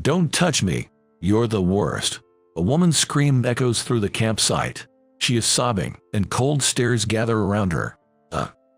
Don't touch me. You're the worst. A woman's scream echoes through the campsite. She is sobbing, and cold stares gather around her.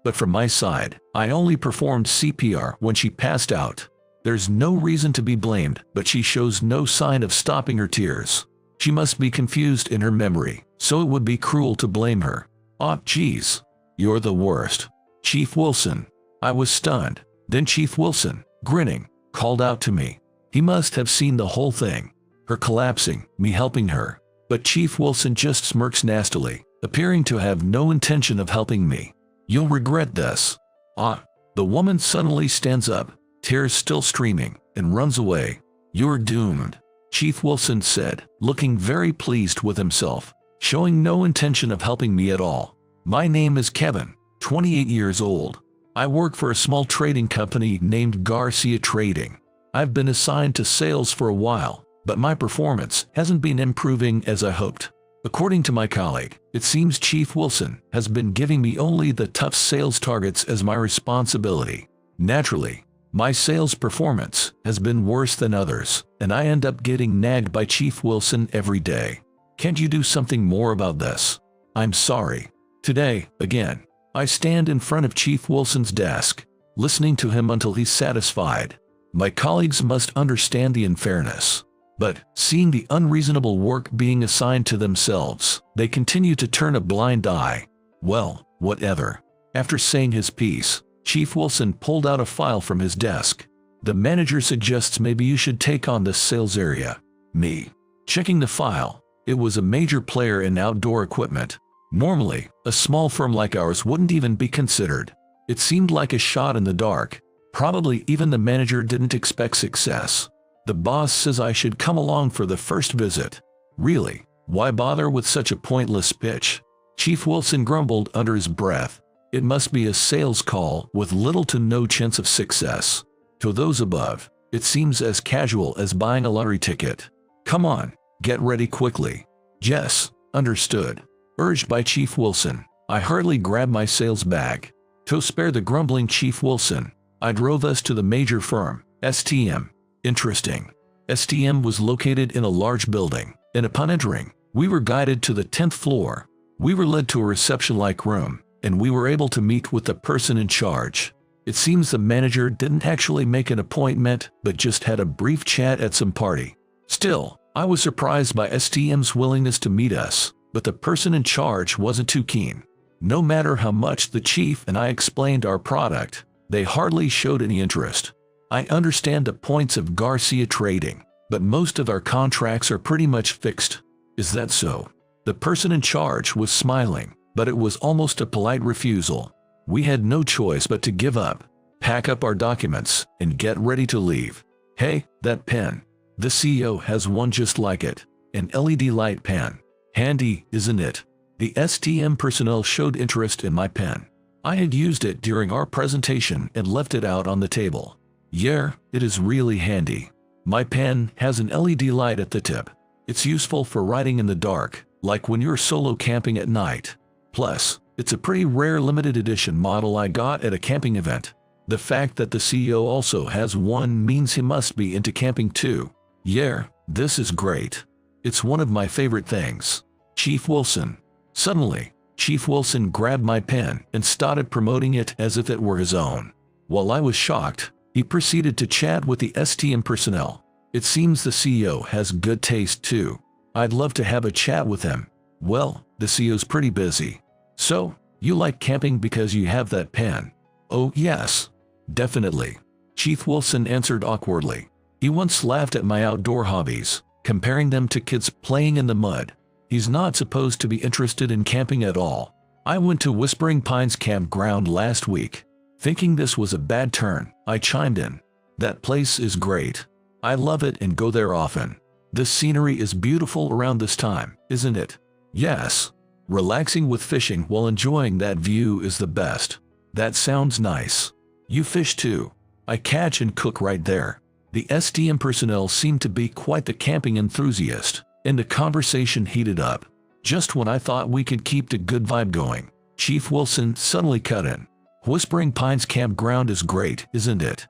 But from my side, I only performed CPR when she passed out. There's no reason to be blamed, but she shows no sign of stopping her tears. She must be confused in her memory, so it would be cruel to blame her. Oh, geez. You're the worst. Chief Wilson. I was stunned. Then Chief Wilson, grinning, called out to me. He must have seen the whole thing. Her collapsing, me helping her. But Chief Wilson just smirks nastily, appearing to have no intention of helping me. You'll regret this. The woman suddenly stands up, tears still streaming, and runs away. You're doomed, Chief Wilson said, looking very pleased with himself, showing no intention of helping me at all. My name is Kevin, 28 years old. I work for a small trading company named Garcia Trading. I've been assigned to sales for a while, but my performance hasn't been improving as I hoped. According to my colleague, it seems Chief Wilson has been giving me only the tough sales targets as my responsibility. Naturally, my sales performance has been worse than others, and I end up getting nagged by Chief Wilson every day. Can't you do something more about this? I'm sorry. Today, again, I stand in front of Chief Wilson's desk, listening to him until he's satisfied. My colleagues must understand the unfairness. But, seeing the unreasonable work being assigned to themselves, they continue to turn a blind eye. Well, whatever. After saying his piece, Chief Wilson pulled out a file from his desk. The manager suggests maybe you should take on this sales area. Me. Checking the file, it was a major player in outdoor equipment. Normally, a small firm like ours wouldn't even be considered. It seemed like a shot in the dark. Probably even the manager didn't expect success. The boss says I should come along for the first visit. Really, why bother with such a pointless pitch? Chief Wilson grumbled under his breath. It must be a sales call with little to no chance of success. To those above, it seems as casual as buying a lottery ticket. Come on, get ready quickly. Yes, understood. Urged by Chief Wilson, I hurriedly grabbed my sales bag. To spare the grumbling Chief Wilson, I drove us to the major firm, STM. Interesting. STM was located in a large building, and upon entering, we were guided to the 10th floor. We were led to a reception-like room, and we were able to meet with the person in charge. It seems the manager didn't actually make an appointment, but just had a brief chat at some party. Still, I was surprised by STM's willingness to meet us, but the person in charge wasn't too keen. No matter how much the chief and I explained our product, they hardly showed any interest. I understand the points of Garcia Trading, but most of our contracts are pretty much fixed. Is that so? The person in charge was smiling, but it was almost a polite refusal. We had no choice but to give up, pack up our documents, and get ready to leave. Hey, that pen. The CEO has one just like it, an LED light pen. Handy, isn't it? The STM personnel showed interest in my pen. I had used it during our presentation and left it out on the table. Yeah, it is really handy. My pen has an LED light at the tip. It's useful for writing in the dark, like when you're solo camping at night. Plus, it's a pretty rare limited edition model I got at a camping event. The fact that the CEO also has one means he must be into camping too. Yeah, this is great. It's one of my favorite things. Chief Wilson. Suddenly, Chief Wilson grabbed my pen and started promoting it as if it were his own. While I was shocked, he proceeded to chat with the STM personnel. It seems the CEO has good taste too. I'd love to have a chat with him. Well, the CEO's pretty busy. So, you like camping because you have that pen? Oh yes, definitely. Chief Wilson answered awkwardly. He once laughed at my outdoor hobbies, comparing them to kids playing in the mud. He's not supposed to be interested in camping at all. I went to Whispering Pines campground last week. Thinking this was a bad turn, I chimed in. That place is great. I love it and go there often. The scenery is beautiful around this time, isn't it? Yes. Relaxing with fishing while enjoying that view is the best. That sounds nice. You fish too. I catch and cook right there. The STM personnel seemed to be quite the camping enthusiast, and the conversation heated up. Just when I thought we could keep the good vibe going, Chief Wilson suddenly cut in. Whispering Pines campground is great, isn't it?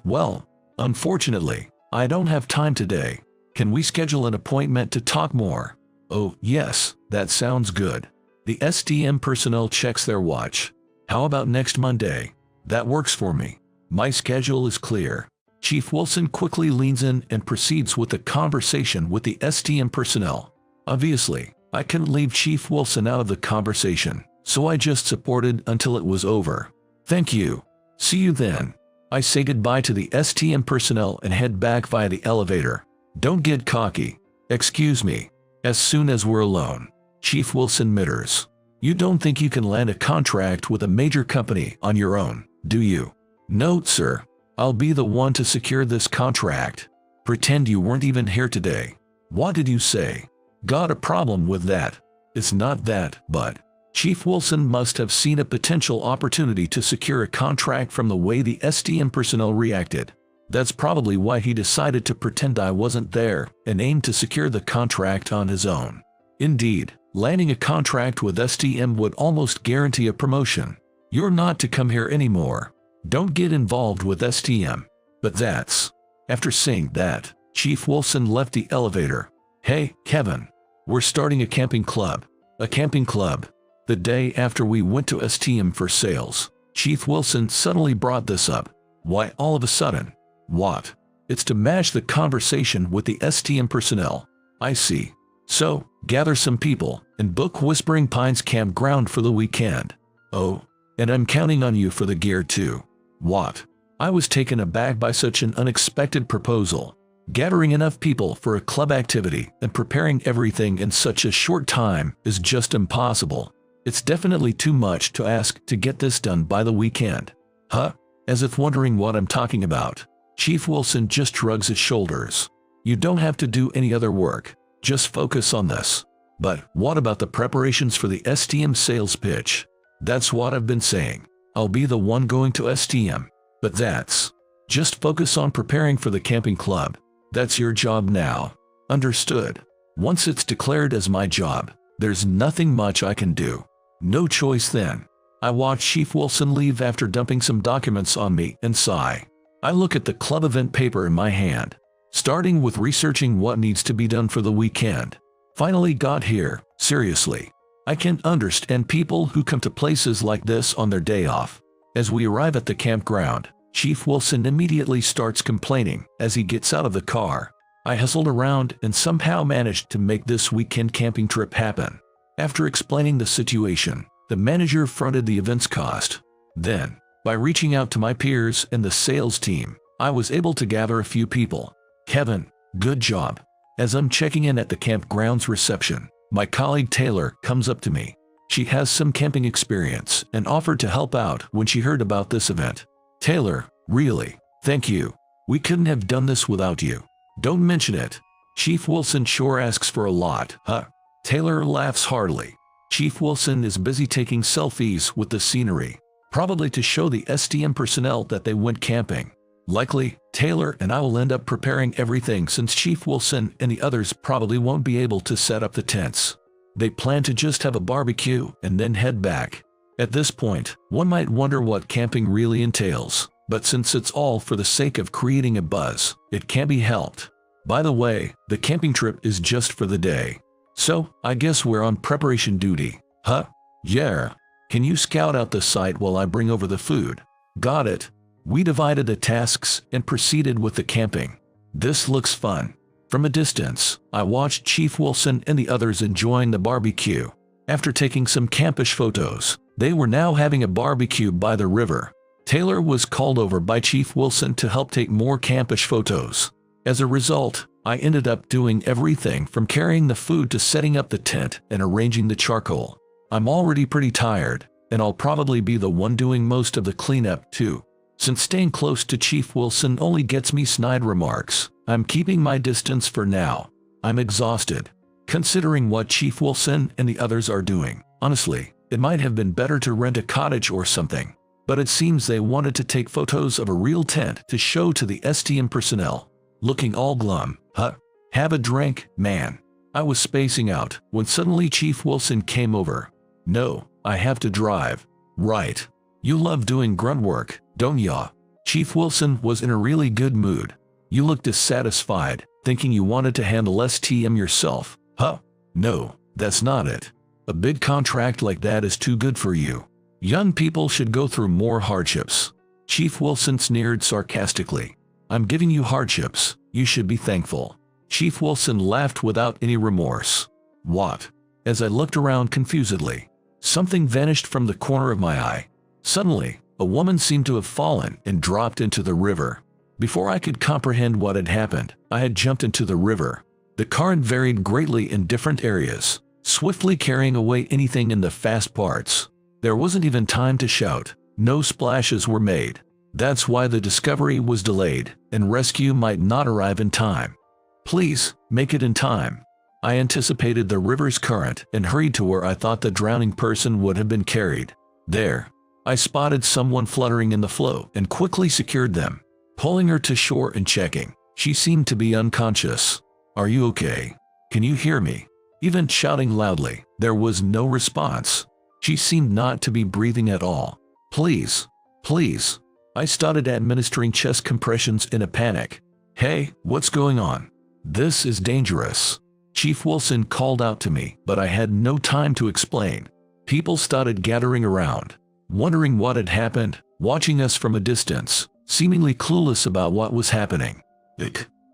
Well, unfortunately, I don't have time today. Can we schedule an appointment to talk more? Oh, yes, that sounds good. The STM personnel checks their watch. How about next Monday? That works for me. My schedule is clear. Chief Wilson quickly leans in and proceeds with the conversation with the STM personnel. Obviously, I couldn't leave Chief Wilson out of the conversation, so I just supported until it was over. Thank you. See you then. I say goodbye to the STM personnel and head back via the elevator. Don't get cocky. Excuse me. As soon as we're alone, Chief Wilson mutters. You don't think you can land a contract with a major company on your own, do you? No, sir. I'll be the one to secure this contract. Pretend you weren't even here today. What did you say? Got a problem with that? It's not that, but Chief Wilson must have seen a potential opportunity to secure a contract from the way the STM personnel reacted. That's probably why he decided to pretend I wasn't there and aimed to secure the contract on his own. Indeed, landing a contract with STM would almost guarantee a promotion. You're not to come here anymore. Don't get involved with STM. But that's... After saying that, Chief Wilson left the elevator. Hey, Kevin. We're starting a camping club. A camping club. The day after we went to STM for sales, Chief Wilson suddenly brought this up. Why all of a sudden? What? It's to match the conversation with the STM personnel. I see. So, gather some people and book Whispering Pines campground for the weekend. Oh, and I'm counting on you for the gear too. What? I was taken aback by such an unexpected proposal. Gathering enough people for a club activity and preparing everything in such a short time is just impossible. It's definitely too much to ask to get this done by the weekend. Huh? As if wondering what I'm talking about, Chief Wilson just shrugs his shoulders. You don't have to do any other work. Just focus on this. But what about the preparations for the STM sales pitch? That's what I've been saying. I'll be the one going to STM. But that's... Just focus on preparing for the camping club. That's your job now. Understood. Once it's declared as my job, there's nothing much I can do. No choice then. I watch Chief Wilson leave after dumping some documents on me and sigh. I look at the club event paper in my hand, starting with researching what needs to be done for the weekend. Finally got here, seriously. I can't understand people who come to places like this on their day off. As we arrive at the campground, Chief Wilson immediately starts complaining as he gets out of the car. I hustled around and somehow managed to make this weekend camping trip happen. After explaining the situation, the manager fronted the event's cost. Then, by reaching out to my peers and the sales team, I was able to gather a few people. Kevin, good job. As I'm checking in at the campground's reception, my colleague Taylor comes up to me. She has some camping experience and offered to help out when she heard about this event. Taylor, really, thank you. We couldn't have done this without you. Don't mention it. Chief Wilson sure asks for a lot, huh? Taylor laughs heartily. Chief Wilson is busy taking selfies with the scenery, probably to show the STM personnel that they went camping. Likely, Taylor and I will end up preparing everything since Chief Wilson and the others probably won't be able to set up the tents. They plan to just have a barbecue and then head back. At this point, one might wonder what camping really entails, but since it's all for the sake of creating a buzz, it can't be helped. By the way, the camping trip is just for the day. So, I guess we're on preparation duty, huh? Yeah. Can you scout out the site while I bring over the food? Got it. We divided the tasks and proceeded with the camping. This looks fun. From a distance, I watched Chief Wilson and the others enjoying the barbecue. After taking some campish photos, they were now having a barbecue by the river. Taylor was called over by Chief Wilson to help take more campish photos. As a result, I ended up doing everything from carrying the food to setting up the tent and arranging the charcoal. I'm already pretty tired, and I'll probably be the one doing most of the cleanup too. Since staying close to Chief Wilson only gets me snide remarks, I'm keeping my distance for now. I'm exhausted. Considering what Chief Wilson and the others are doing, honestly, it might have been better to rent a cottage or something. But it seems they wanted to take photos of a real tent to show to the STM personnel. Looking all glum, huh? Have a drink, man. I was spacing out when suddenly Chief Wilson came over. No, I have to drive. Right. You love doing grunt work, don't ya? Chief Wilson was in a really good mood. You look dissatisfied, thinking you wanted to handle STM yourself. Huh? No, that's not it. A big contract like that is too good for you. Young people should go through more hardships. Chief Wilson sneered sarcastically. I'm giving you hardships. You should be thankful. Chief Wilson laughed without any remorse. What? As I looked around confusedly, something vanished from the corner of my eye. Suddenly, a woman seemed to have fallen and dropped into the river. Before I could comprehend what had happened, I had jumped into the river. The current varied greatly in different areas, swiftly carrying away anything in the fast parts. There wasn't even time to shout. No splashes were made. That's why the discovery was delayed, and rescue might not arrive in time. Please, make it in time. I anticipated the river's current and hurried to where I thought the drowning person would have been carried. There, I spotted someone fluttering in the flow and quickly secured them, pulling her to shore and checking. She seemed to be unconscious. Are you okay? Can you hear me? Even shouting loudly, there was no response. She seemed not to be breathing at all. Please, please. I started administering chest compressions in a panic. Hey, what's going on? This is dangerous. Chief Wilson called out to me, but I had no time to explain. People started gathering around, wondering what had happened, watching us from a distance, seemingly clueless about what was happening.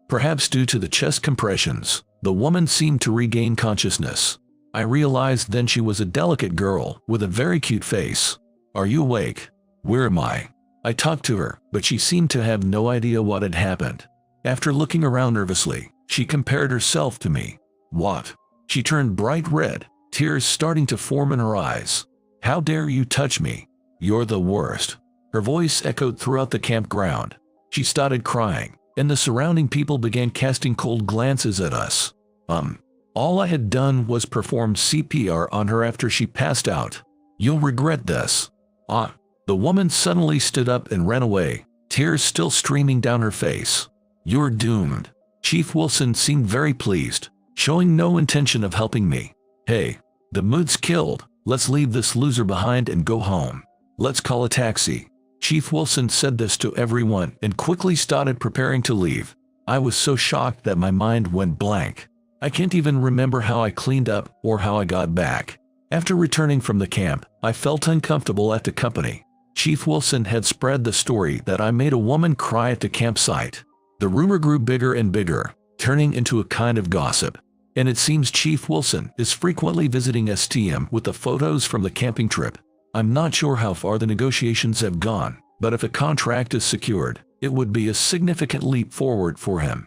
Perhaps due to the chest compressions, the woman seemed to regain consciousness. I realized then she was a delicate girl with a very cute face. Are you awake? Where am I? I talked to her, but she seemed to have no idea what had happened. After looking around nervously, she compared herself to me. What? She turned bright red, tears starting to form in her eyes. How dare you touch me? You're the worst. Her voice echoed throughout the campground. She started crying, and the surrounding people began casting cold glances at us. All I had done was perform CPR on her after she passed out. You'll regret this. The woman suddenly stood up and ran away, tears still streaming down her face. You're doomed. Chief Wilson seemed very pleased, showing no intention of helping me. Hey, the mood's killed. Let's leave this loser behind and go home. Let's call a taxi. Chief Wilson said this to everyone and quickly started preparing to leave. I was so shocked that my mind went blank. I can't even remember how I cleaned up or how I got back. After returning from the camp, I felt uncomfortable at the company. Chief Wilson had spread the story that I made a woman cry at the campsite. The rumor grew bigger and bigger, turning into a kind of gossip. And it seems Chief Wilson is frequently visiting STM with the photos from the camping trip. I'm not sure how far the negotiations have gone, but if a contract is secured, it would be a significant leap forward for him.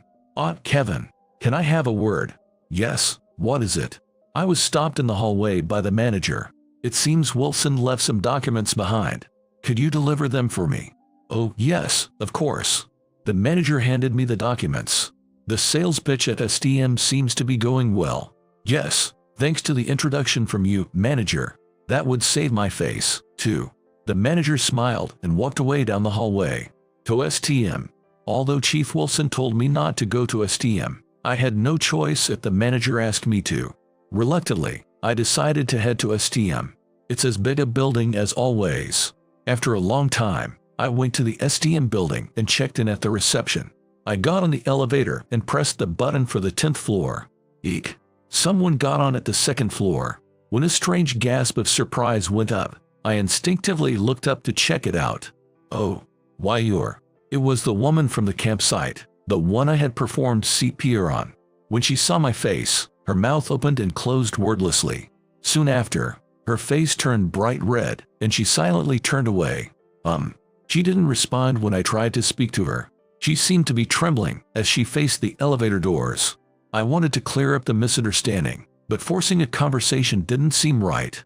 Kevin, can I have a word? Yes, what is it? I was stopped in the hallway by the manager. It seems Wilson left some documents behind. Could you deliver them for me? Oh, yes, of course. The manager handed me the documents. The sales pitch at STM seems to be going well. Yes, thanks to the introduction from you, manager. That would save my face, too. The manager smiled and walked away down the hallway. To STM. Although Chief Wilson told me not to go to STM, I had no choice if the manager asked me to. Reluctantly, I decided to head to STM. It's as big a building as always. After a long time, I went to the STM building and checked in at the reception. I got on the elevator and pressed the button for the 10th floor. Eek. Someone got on at the 2nd floor. When a strange gasp of surprise went up, I instinctively looked up to check it out. Oh, why you're... It was the woman from the campsite, the one I had performed CPR on. When she saw my face, her mouth opened and closed wordlessly. Soon after, her face turned bright red, and she silently turned away. She didn't respond when I tried to speak to her. She seemed to be trembling as she faced the elevator doors. I wanted to clear up the misunderstanding, but forcing a conversation didn't seem right.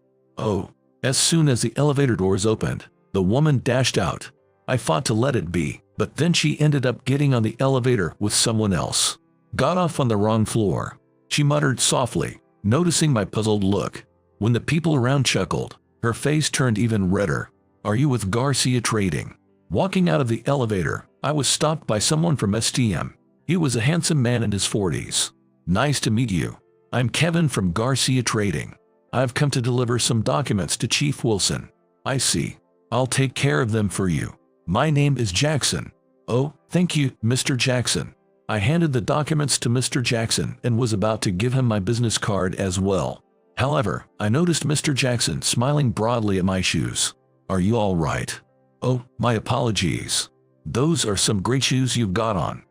As soon as the elevator doors opened, the woman dashed out. I fought to let it be, but then she ended up getting on the elevator with someone else. Got off on the wrong floor. She muttered softly, noticing my puzzled look. When the people around chuckled, her face turned even redder. Are you with Garcia Trading? Walking out of the elevator, I was stopped by someone from STM. He was a handsome man in his 40s. Nice to meet you. I'm Kevin from Garcia Trading. I've come to deliver some documents to Chief Wilson. I see. I'll take care of them for you. My name is Jackson. Oh, Thank you, Mr. Jackson. I handed the documents to Mr. Jackson and was about to give him my business card as well. However, I noticed Mr. Jackson smiling broadly at my shoes. Are you all right? Oh, my apologies. Those are some great shoes you've got on.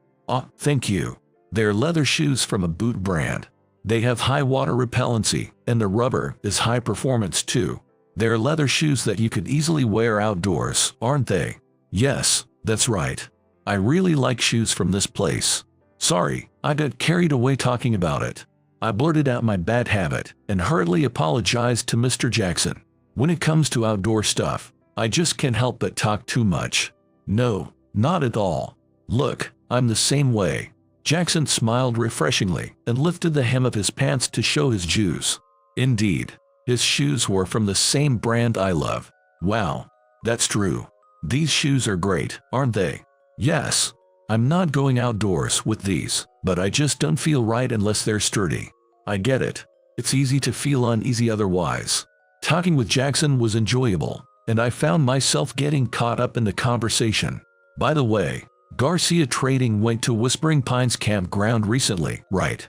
Thank you. They're leather shoes from a boot brand. They have high water repellency, and the rubber is high performance too. They're leather shoes that you could easily wear outdoors, aren't they? Yes, that's right. I really like shoes from this place. Sorry, I got carried away talking about it. I blurted out my bad habit and hurriedly apologized to Mr. Jackson. When it comes to outdoor stuff, I just can't help but talk too much. No, not at all. Look, I'm the same way. Jackson smiled refreshingly and lifted the hem of his pants to show his shoes. Indeed, his shoes were from the same brand I love. Wow, that's true. These shoes are great, aren't they? Yes. I'm not going outdoors with these, but I just don't feel right unless they're sturdy. I get it. It's easy to feel uneasy otherwise. Talking with Jackson was enjoyable, and I found myself getting caught up in the conversation. By the way, Garcia Trading went to Whispering Pines campground recently, right?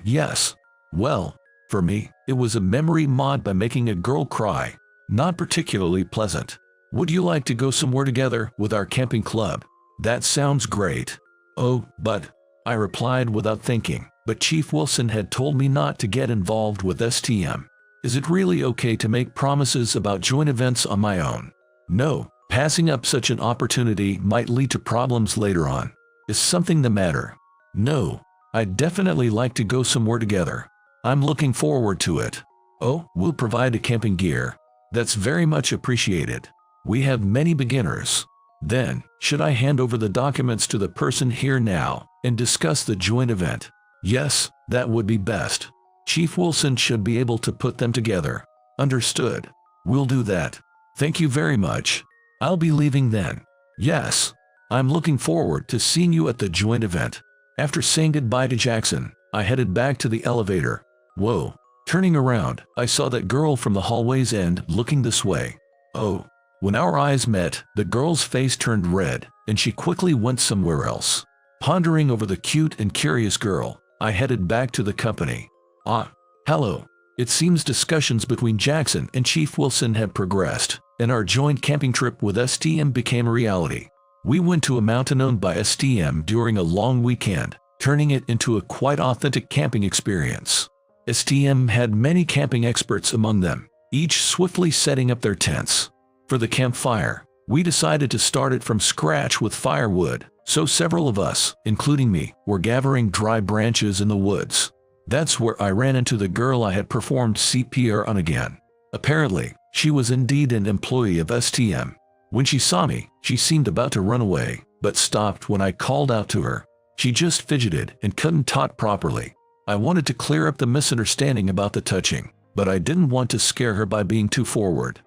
Yes. Well, for me, it was a memory mod by making a girl cry. Not particularly pleasant. Would you like to go somewhere together with our camping club? That sounds great. Oh, but, I replied without thinking, but Chief Wilson had told me not to get involved with STM. Is it really okay to make promises about joint events on my own? No, passing up such an opportunity might lead to problems later on. Is something the matter? No, I'd definitely like to go somewhere together. I'm looking forward to it. Oh, we'll provide the camping gear. That's very much appreciated. We have many beginners. Then, should I hand over the documents to the person here now and discuss the joint event? Yes, that would be best. Chief Wilson should be able to put them together. Understood. We'll do that. Thank you very much. I'll be leaving then. Yes. I'm looking forward to seeing you at the joint event. After saying goodbye to Jackson, I headed back to the elevator. Whoa. Turning around, I saw that girl from the hallway's end looking this way. Oh. When our eyes met, the girl's face turned red, and she quickly went somewhere else. Pondering over the cute and curious girl, I headed back to the company. Hello. It seems discussions between Jackson and Chief Wilson had progressed, and our joint camping trip with STM became a reality. We went to a mountain owned by STM during a long weekend, turning it into a quite authentic camping experience. STM had many camping experts among them, each swiftly setting up their tents. For the campfire, we decided to start it from scratch with firewood, so several of us, including me, were gathering dry branches in the woods. That's where I ran into the girl I had performed CPR on again. Apparently, she was indeed an employee of STM. When she saw me, she seemed about to run away, but stopped when I called out to her. She just fidgeted and couldn't talk properly. I wanted to clear up the misunderstanding about the touching, but I didn't want to scare her by being too forward.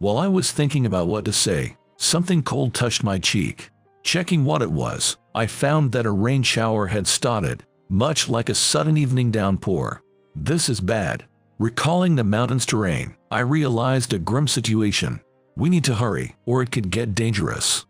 While I was thinking about what to say, something cold touched my cheek. Checking what it was, I found that a rain shower had started, much like a sudden evening downpour. This is bad. Recalling the mountain's terrain, I realized a grim situation. We need to hurry, or it could get dangerous.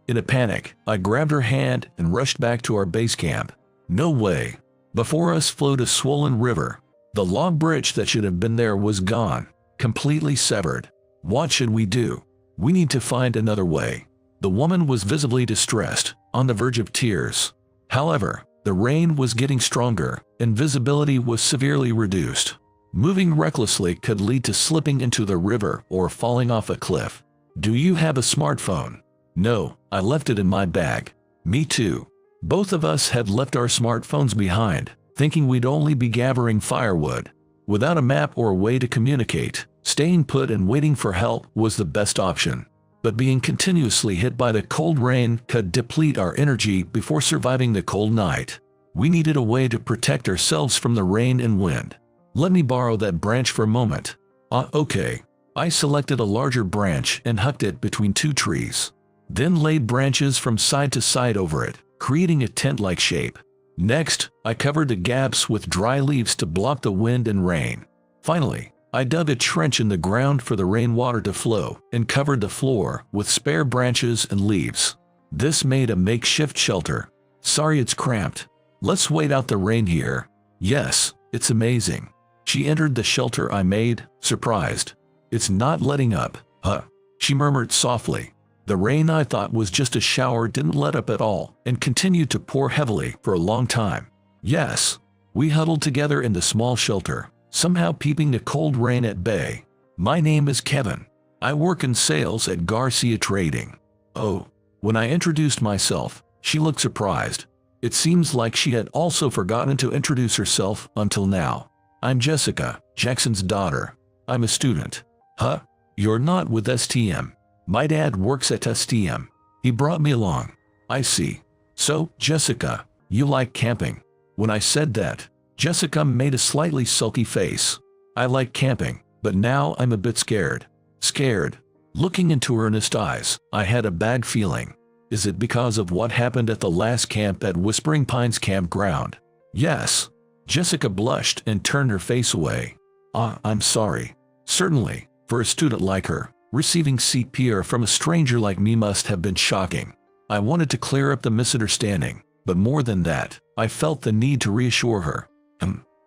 In a panic, I grabbed her hand and rushed back to our base camp. No way. Before us flowed a swollen river. The log bridge that should have been there was gone, completely severed. What should we do? We need to find another way. The woman was visibly distressed, on the verge of tears. However, the rain was getting stronger, and visibility was severely reduced. Moving recklessly could lead to slipping into the river or falling off a cliff. Do you have a smartphone? No, I left it in my bag. Me too. Both of us had left our smartphones behind, thinking we'd only be gathering firewood. Without a map or a way to communicate, staying put and waiting for help was the best option. But being continuously hit by the cold rain could deplete our energy before surviving the cold night. We needed a way to protect ourselves from the rain and wind. Let me borrow that branch for a moment. Okay. I selected a larger branch and hucked it between two trees. Then laid branches from side to side over it, creating a tent-like shape. Next, I covered the gaps with dry leaves to block the wind and rain. Finally, I dug a trench in the ground for the rainwater to flow and covered the floor with spare branches and leaves. This made a makeshift shelter. Sorry it's cramped. Let's wait out the rain here. Yes, it's amazing. She entered the shelter I made, surprised. It's not letting up, huh? She murmured softly. The rain I thought was just a shower didn't let up at all and continued to pour heavily for a long time. Yes. We huddled together in the small shelter, somehow keeping the cold rain at bay. My name is Kevin. I work in sales at Garcia Trading. Oh. When I introduced myself, she looked surprised. It seems like she had also forgotten to introduce herself until now. I'm Jessica, Jackson's daughter. I'm a student. Huh? You're not with STM. My dad works at STM. He brought me along. I see. So, Jessica, you like camping? When I said that, Jessica made a slightly sulky face. I like camping, but now I'm a bit scared. Scared? Looking into her earnest eyes, I had a bad feeling. Is it because of what happened at the last camp at Whispering Pines campground? Yes. Jessica blushed and turned her face away. I'm sorry. Certainly, for a student like her, receiving CPR from a stranger like me must have been shocking. I wanted to clear up the misunderstanding, but more than that, I felt the need to reassure her.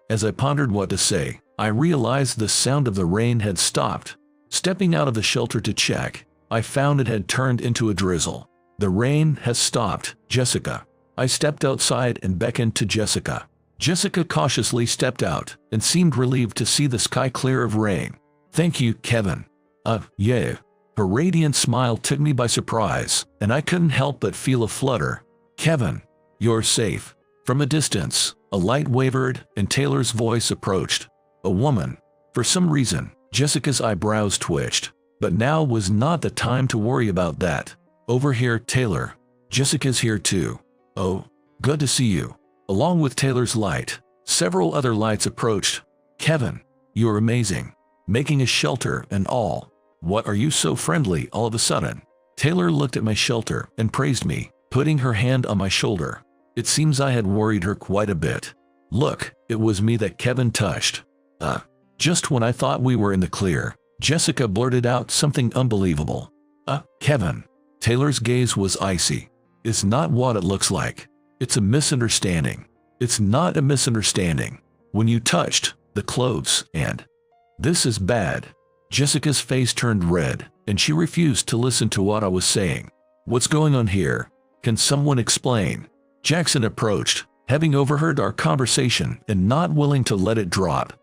As I pondered what to say, I realized the sound of the rain had stopped. Stepping out of the shelter to check, I found it had turned into a drizzle. The rain has stopped, Jessica. I stepped outside and beckoned to Jessica. Jessica cautiously stepped out and seemed relieved to see the sky clear of rain. Thank you, Kevin. Yeah. Her radiant smile took me by surprise, and I couldn't help but feel a flutter. Kevin, you're safe. From a distance, a light wavered and Taylor's voice approached. A woman. For some reason, Jessica's eyebrows twitched. But now was not the time to worry about that. Over here, Taylor. Jessica's here too. Oh, good to see you. Along with Taylor's light, several other lights approached. Kevin, you're amazing. Making a shelter and all. What are you so friendly all of a sudden? Taylor looked at my shelter and praised me, putting her hand on my shoulder. It seems I had worried her quite a bit. Look, it was me that Kevin touched. Just when I thought we were in the clear, Jessica blurted out something unbelievable. Kevin. Taylor's gaze was icy. It's not what it looks like. It's a misunderstanding. It's not a misunderstanding. When you touched the clothes and... This is bad. Jessica's face turned red, and she refused to listen to what I was saying. What's going on here? Can someone explain? Jackson approached, having overheard our conversation and not willing to let it drop.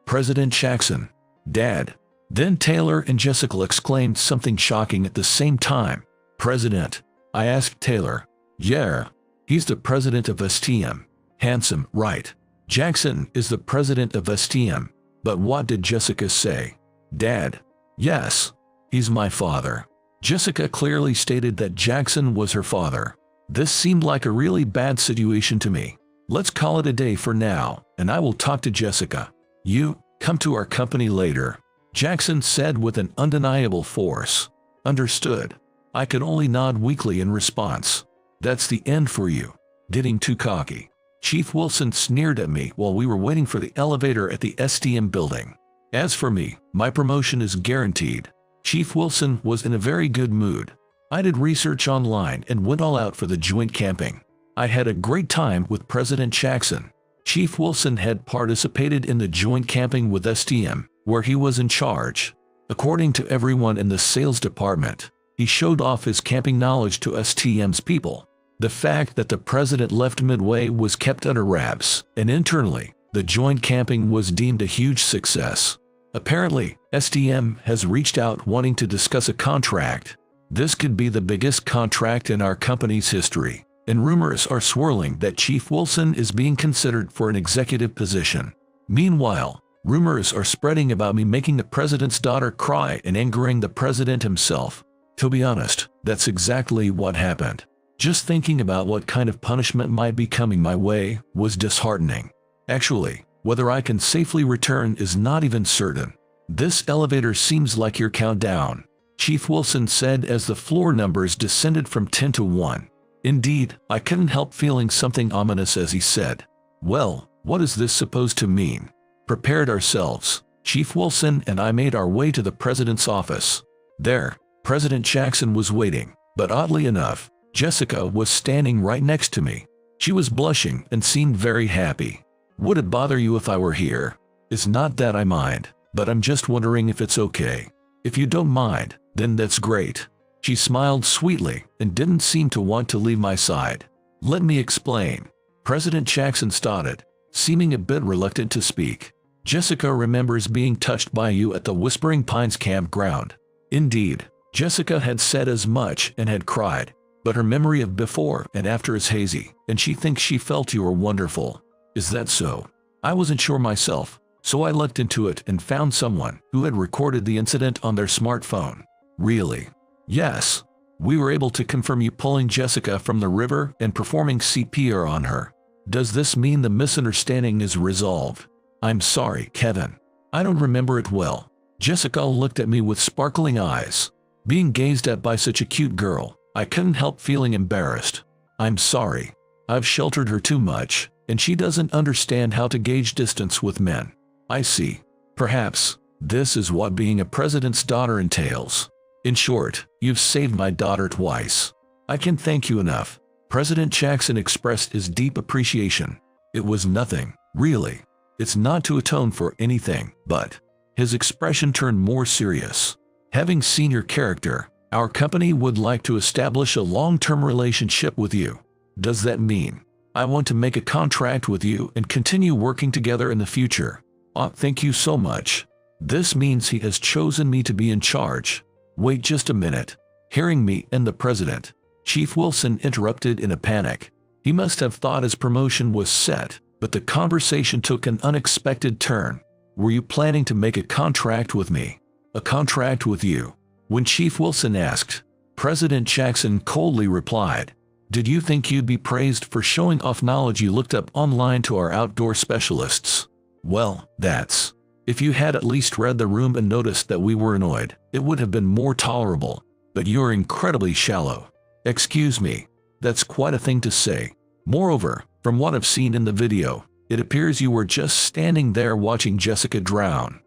President Jackson. Dad. Then Taylor and Jessica exclaimed something shocking at the same time. President. I asked Taylor. Yeah. He's the president of STM. Handsome, right? Jackson is the president of STM. But what did Jessica say? Dad. Yes. He's my father. Jessica clearly stated that Jackson was her father. This seemed like a really bad situation to me. Let's call it a day for now, and I will talk to Jessica. You, come to our company later. Jackson said with an undeniable force. Understood. I could only nod weakly in response. That's the end for you. Getting too cocky. Chief Wilson sneered at me while we were waiting for the elevator at the STM building. As for me, my promotion is guaranteed. Chief Wilson was in a very good mood. I did research online and went all out for the joint camping. I had a great time with President Jackson. Chief Wilson had participated in the joint camping with STM, where he was in charge. According to everyone in the sales department, he showed off his camping knowledge to STM's people. The fact that the president left midway was kept under wraps, and internally, the joint camping was deemed a huge success. Apparently, STM has reached out wanting to discuss a contract. This could be the biggest contract in our company's history, and rumors are swirling that Chief Wilson is being considered for an executive position. Meanwhile, rumors are spreading about me making the president's daughter cry and angering the president himself. To be honest, that's exactly what happened. Just thinking about what kind of punishment might be coming my way was disheartening. Actually, whether I can safely return is not even certain. This elevator seems like your countdown, Chief Wilson said as the floor numbers descended from 10 to 1. Indeed, I couldn't help feeling something ominous as he said. Well, what is this supposed to mean? Prepared ourselves. Chief Wilson and I made our way to the president's office. There, President Jackson was waiting, but oddly enough, Jessica was standing right next to me. She was blushing and seemed very happy. Would it bother you if I were here? It's not that I mind, but I'm just wondering if it's okay. If you don't mind, then that's great. She smiled sweetly and didn't seem to want to leave my side. Let me explain. President Jackson started, seeming a bit reluctant to speak. Jessica remembers being touched by you at the Whispering Pines campground. Indeed, Jessica had said as much and had cried, but her memory of before and after is hazy, and she thinks she felt you were wonderful. Is that so? I wasn't sure myself, so I looked into it and found someone who had recorded the incident on their smartphone. Really? Yes. We were able to confirm you pulling Jessica from the river and performing CPR on her. Does this mean the misunderstanding is resolved? I'm sorry, Kevin. I don't remember it well. Jessica looked at me with sparkling eyes. Being gazed at by such a cute girl, I couldn't help feeling embarrassed. I'm sorry. I've sheltered her too much, and she doesn't understand how to gauge distance with men. I see. Perhaps this is what being a president's daughter entails. In short, you've saved my daughter twice. I can't thank you enough. President Jackson expressed his deep appreciation. It was nothing, really. It's not to atone for anything, but his expression turned more serious. Having seen your character, our company would like to establish a long-term relationship with you. Does that mean I want to make a contract with you and continue working together in the future? Thank you so much. This means he has chosen me to be in charge. Wait just a minute. Hearing me and the president, Chief Wilson interrupted in a panic. He must have thought his promotion was set, but the conversation took an unexpected turn. Were you planning to make a contract with me? A contract with you? When Chief Wilson asked, President Jackson coldly replied, did you think you'd be praised for showing off knowledge you looked up online to our outdoor specialists? Well, that's... If you had at least read the room and noticed that we were annoyed, it would have been more tolerable. But you're incredibly shallow. Excuse me. That's quite a thing to say. Moreover, from what I've seen in the video, it appears you were just standing there watching Jessica drown.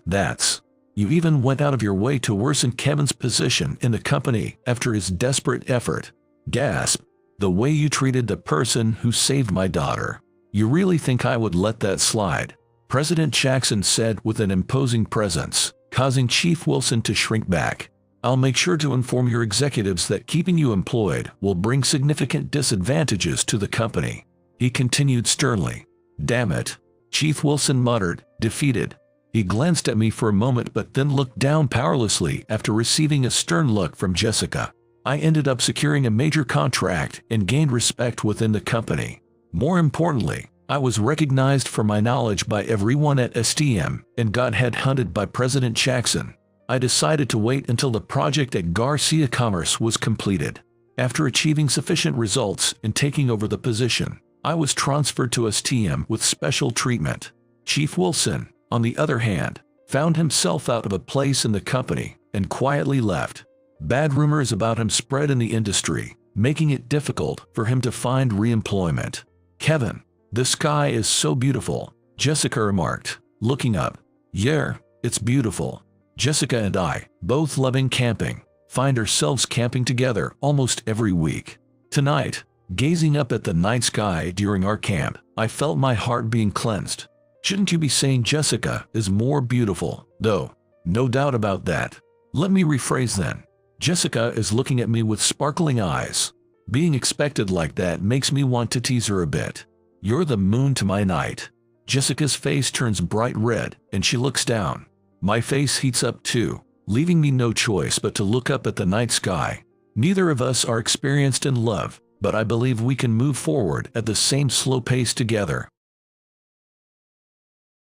That's... You even went out of your way to worsen Kevin's position in the company after his desperate effort. Gasp. The way you treated the person who saved my daughter. You really think I would let that slide? President Jackson said with an imposing presence, causing Chief Wilson to shrink back. I'll make sure to inform your executives that keeping you employed will bring significant disadvantages to the company. He continued sternly. Damn it. Chief Wilson muttered, defeated. He glanced at me for a moment but then looked down powerlessly after receiving a stern look from Jessica. I ended up securing a major contract and gained respect within the company. More importantly, I was recognized for my knowledge by everyone at STM and got headhunted by President Jackson. I decided to wait until the project at Garcia Commerce was completed. After achieving sufficient results and taking over the position, I was transferred to STM with special treatment. Chief Wilson, on the other hand, found himself out of a place in the company and quietly left. Bad rumors about him spread in the industry, making it difficult for him to find re-employment. Kevin, the sky is so beautiful, Jessica remarked, looking up. Yeah, it's beautiful. Jessica and I, both loving camping, find ourselves camping together almost every week. Tonight, gazing up at the night sky during our camp, I felt my heart being cleansed. Shouldn't you be saying Jessica is more beautiful, though? No doubt about that. Let me rephrase then. Jessica is looking at me with sparkling eyes. Being expected like that makes me want to tease her a bit. You're the moon to my night. Jessica's face turns bright red and she looks down. My face heats up too, leaving me no choice but to look up at the night sky. Neither of us are experienced in love, but I believe we can move forward at the same slow pace together.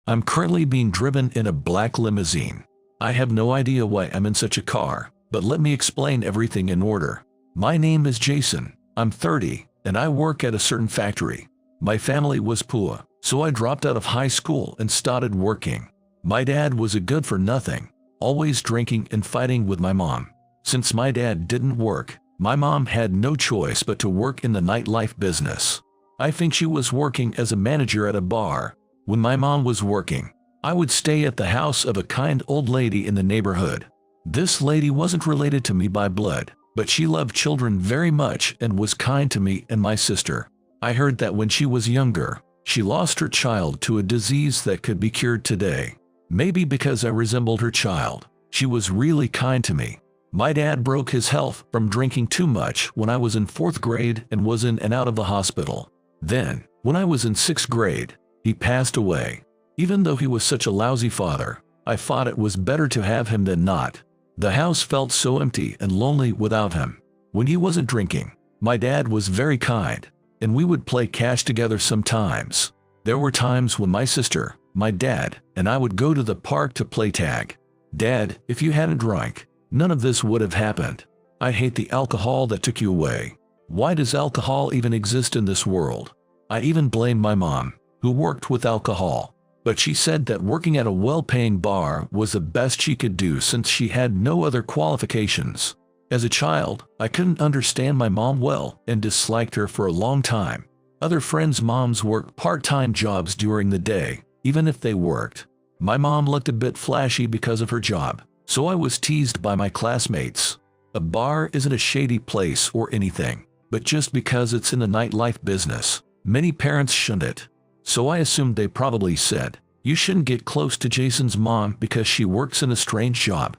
I'm currently being driven in a black limousine. I have no idea why I'm in such a car, but let me explain everything in order. My name is Jason. I'm 30, and I work at a certain factory. My family was poor, so I dropped out of high school and started working. My dad was a good-for-nothing, always drinking and fighting with my mom. Since my dad didn't work, my mom had no choice but to work in the nightlife business. I think she was working as a manager at a bar. When my mom was working, I would stay at the house of a kind old lady in the neighborhood. This lady wasn't related to me by blood, but she loved children very much and was kind to me and my sister. I heard that when she was younger, she lost her child to a disease that could be cured today. Maybe because I resembled her child, she was really kind to me. My dad broke his health from drinking too much when I was in 4th grade and was in and out of the hospital. Then, when I was in 6th grade, he passed away. Even though he was such a lousy father, I thought it was better to have him than not. The house felt so empty and lonely without him. When he wasn't drinking, my dad was very kind, and we would play cash together sometimes. There were times when my sister, my dad, and I would go to the park to play tag. Dad, if you hadn't drank, none of this would have happened. I hate the alcohol that took you away. Why does alcohol even exist in this world? I even blame my mom, who worked with alcohol. But she said that working at a well-paying bar was the best she could do since she had no other qualifications. As a child, I couldn't understand my mom well and disliked her for a long time. Other friends' moms worked part-time jobs during the day, even if they worked. My mom looked a bit flashy because of her job, so I was teased by my classmates. A bar isn't a shady place or anything, but just because it's in the nightlife business, many parents shun it. So I assumed they probably said, "You shouldn't get close to Jason's mom because she works in a strange job."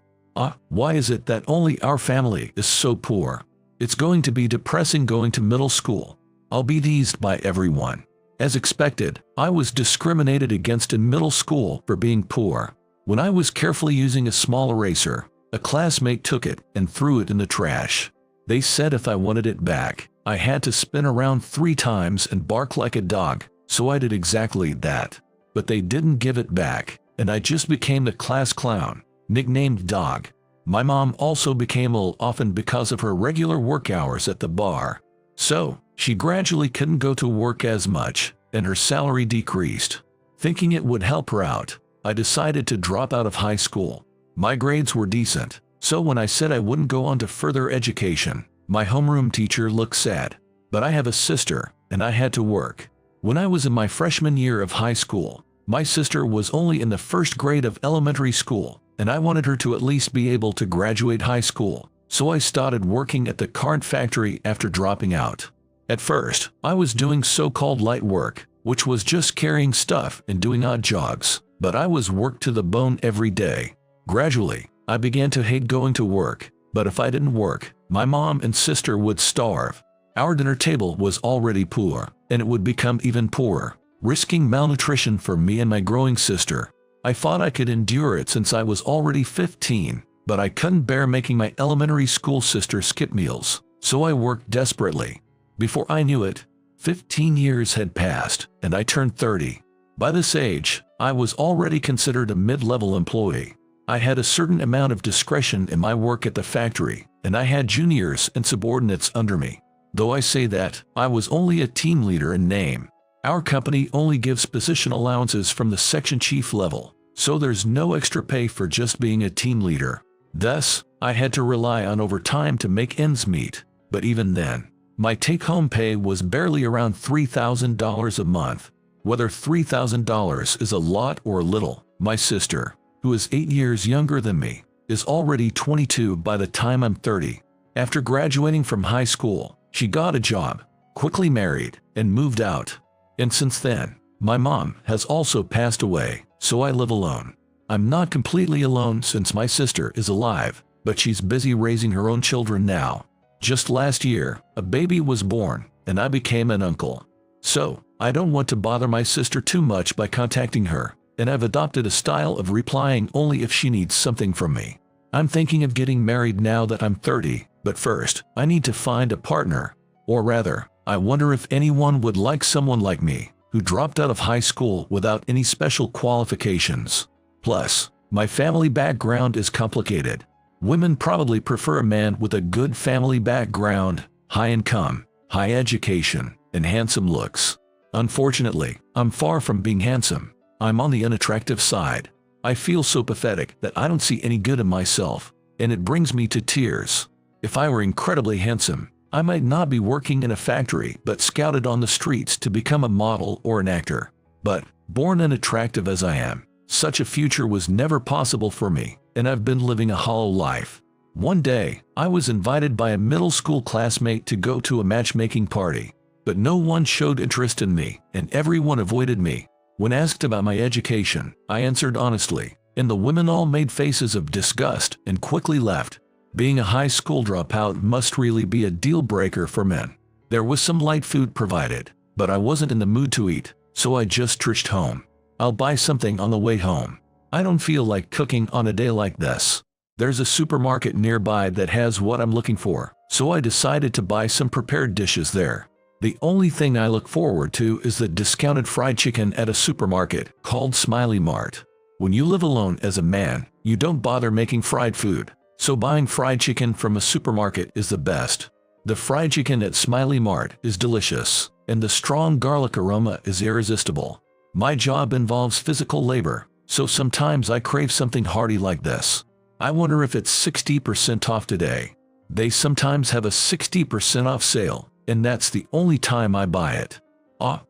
Why is it that only our family is so poor? It's going to be depressing going to middle school. I'll be teased by everyone. As expected, I was discriminated against in middle school for being poor. When I was carefully using a small eraser, a classmate took it and threw it in the trash. They said if I wanted it back, I had to spin around 3 times and bark like a dog. So I did exactly that. But they didn't give it back, and I just became the class clown, nicknamed Dog. My mom also became ill often because of her regular work hours at the bar. So, she gradually couldn't go to work as much, and her salary decreased. Thinking it would help her out, I decided to drop out of high school. My grades were decent, so when I said I wouldn't go on to further education, my homeroom teacher looked sad. But I have a sister, and I had to work. When I was in my freshman year of high school, my sister was only in the 1st grade of elementary school, and I wanted her to at least be able to graduate high school, so I started working at the card factory after dropping out. At first, I was doing so-called light work, which was just carrying stuff and doing odd jobs, but I was worked to the bone every day. Gradually, I began to hate going to work, but if I didn't work, my mom and sister would starve. Our dinner table was already poor, and it would become even poorer, risking malnutrition for me and my growing sister. I thought I could endure it since I was already 15, but I couldn't bear making my elementary school sister skip meals, so I worked desperately. Before I knew it, 15 years had passed, and I turned 30. By this age, I was already considered a mid-level employee. I had a certain amount of discretion in my work at the factory, and I had juniors and subordinates under me. Though I say that, I was only a team leader in name. Our company only gives position allowances from the section chief level, so there's no extra pay for just being a team leader. Thus, I had to rely on overtime to make ends meet, but even then, my take-home pay was barely around $3,000 a month. Whether $3,000 is a lot or little, my sister, who is 8 years younger than me, is already 22 by the time I'm 30. After graduating from high school, she got a job, quickly married, and moved out. And since then, my mom has also passed away, so I live alone. I'm not completely alone since my sister is alive, but she's busy raising her own children now. Just last year, a baby was born, and I became an uncle. So, I don't want to bother my sister too much by contacting her, and I've adopted a style of replying only if she needs something from me. I'm thinking of getting married now that I'm 30, but first, I need to find a partner. Or rather, I wonder if anyone would like someone like me, who dropped out of high school without any special qualifications. Plus, my family background is complicated. Women probably prefer a man with a good family background, high income, high education, and handsome looks. Unfortunately, I'm far from being handsome. I'm on the unattractive side. I feel so pathetic that I don't see any good in myself, and it brings me to tears. If I were incredibly handsome, I might not be working in a factory but scouted on the streets to become a model or an actor. But, born unattractive as I am, such a future was never possible for me, and I've been living a hollow life. One day, I was invited by a middle school classmate to go to a matchmaking party, but no one showed interest in me, and everyone avoided me. When asked about my education, I answered honestly, and the women all made faces of disgust and quickly left. Being a high school dropout must really be a deal breaker for men. There was some light food provided, but I wasn't in the mood to eat, so I just trudged home. I'll buy something on the way home. I don't feel like cooking on a day like this. There's a supermarket nearby that has what I'm looking for, so I decided to buy some prepared dishes there. The only thing I look forward to is the discounted fried chicken at a supermarket called Smiley Mart. When you live alone as a man, you don't bother making fried food, so buying fried chicken from a supermarket is the best. The fried chicken at Smiley Mart is delicious, and the strong garlic aroma is irresistible. My job involves physical labor, so sometimes I crave something hearty like this. I wonder if it's 60% off today. They sometimes have a 60% off sale, and that's the only time I buy it.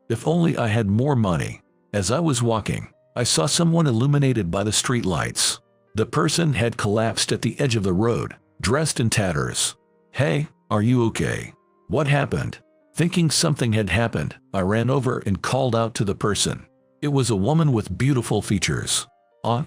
If only I had more money. As I was walking, I saw someone illuminated by the street lights. The person had collapsed at the edge of the road, dressed in tatters. "Hey, are you okay? What happened?" Thinking something had happened, I ran over and called out to the person. It was a woman with beautiful features.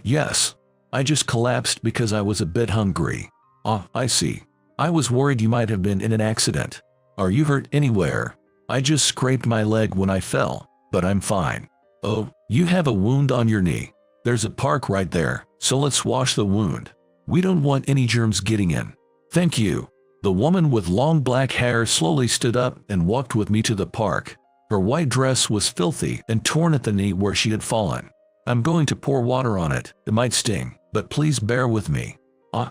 Yes. I just collapsed because I was a bit hungry." I see. I was worried you might have been in an accident. Are you hurt anywhere?" "I just scraped my leg when I fell, but I'm fine." "Oh, you have a wound on your knee. There's a park right there, so let's wash the wound. We don't want any germs getting in." "Thank you." The woman with long black hair slowly stood up and walked with me to the park. Her white dress was filthy and torn at the knee where she had fallen. "I'm going to pour water on it. It might sting, but please bear with me."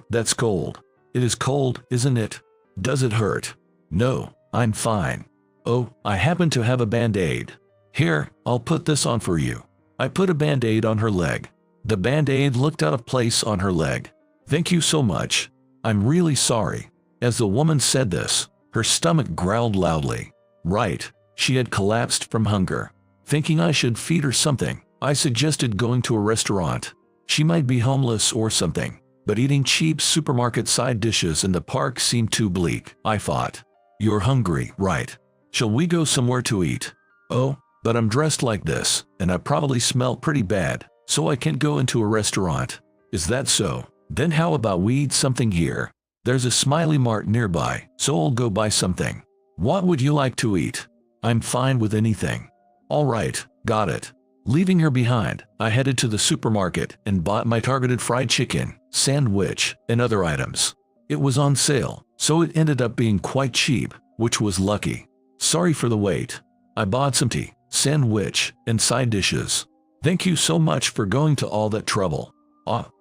That's cold." "It is cold, isn't it? Does it hurt?" "No, I'm fine." "Oh, I happen to have a band-aid. Here, I'll put this on for you." I put a band-aid on her leg. The band-aid looked out of place on her leg. "Thank you so much. I'm really sorry." As the woman said this, her stomach growled loudly. Right, she had collapsed from hunger. Thinking I should feed her something, I suggested going to a restaurant. She might be homeless or something, but eating cheap supermarket side dishes in the park seemed too bleak, I thought. "You're hungry, right? Shall we go somewhere to eat?" "Oh, but I'm dressed like this, and I probably smell pretty bad, so I can't go into a restaurant." "Is that so? Then how about we eat something here? There's a Smiley Mart nearby, so I'll go buy something." "What would you like to eat?" "I'm fine with anything." "All right, got it." Leaving her behind, I headed to the supermarket and bought my targeted fried chicken, sandwich, and other items. It was on sale, so it ended up being quite cheap, which was lucky. Sorry for the wait. I bought some tea, sandwich, and side dishes. "Thank you so much for going to all that trouble."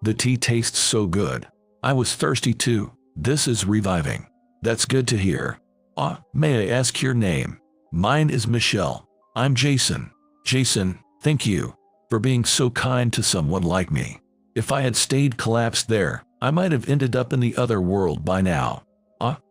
The tea tastes so good. I was thirsty too. This is reviving. That's good to hear. May I ask your name?" "Mine is Michelle." "I'm Jason." "Jason, thank you for being so kind to someone like me. If I had stayed collapsed there, I might have ended up in the other world by now."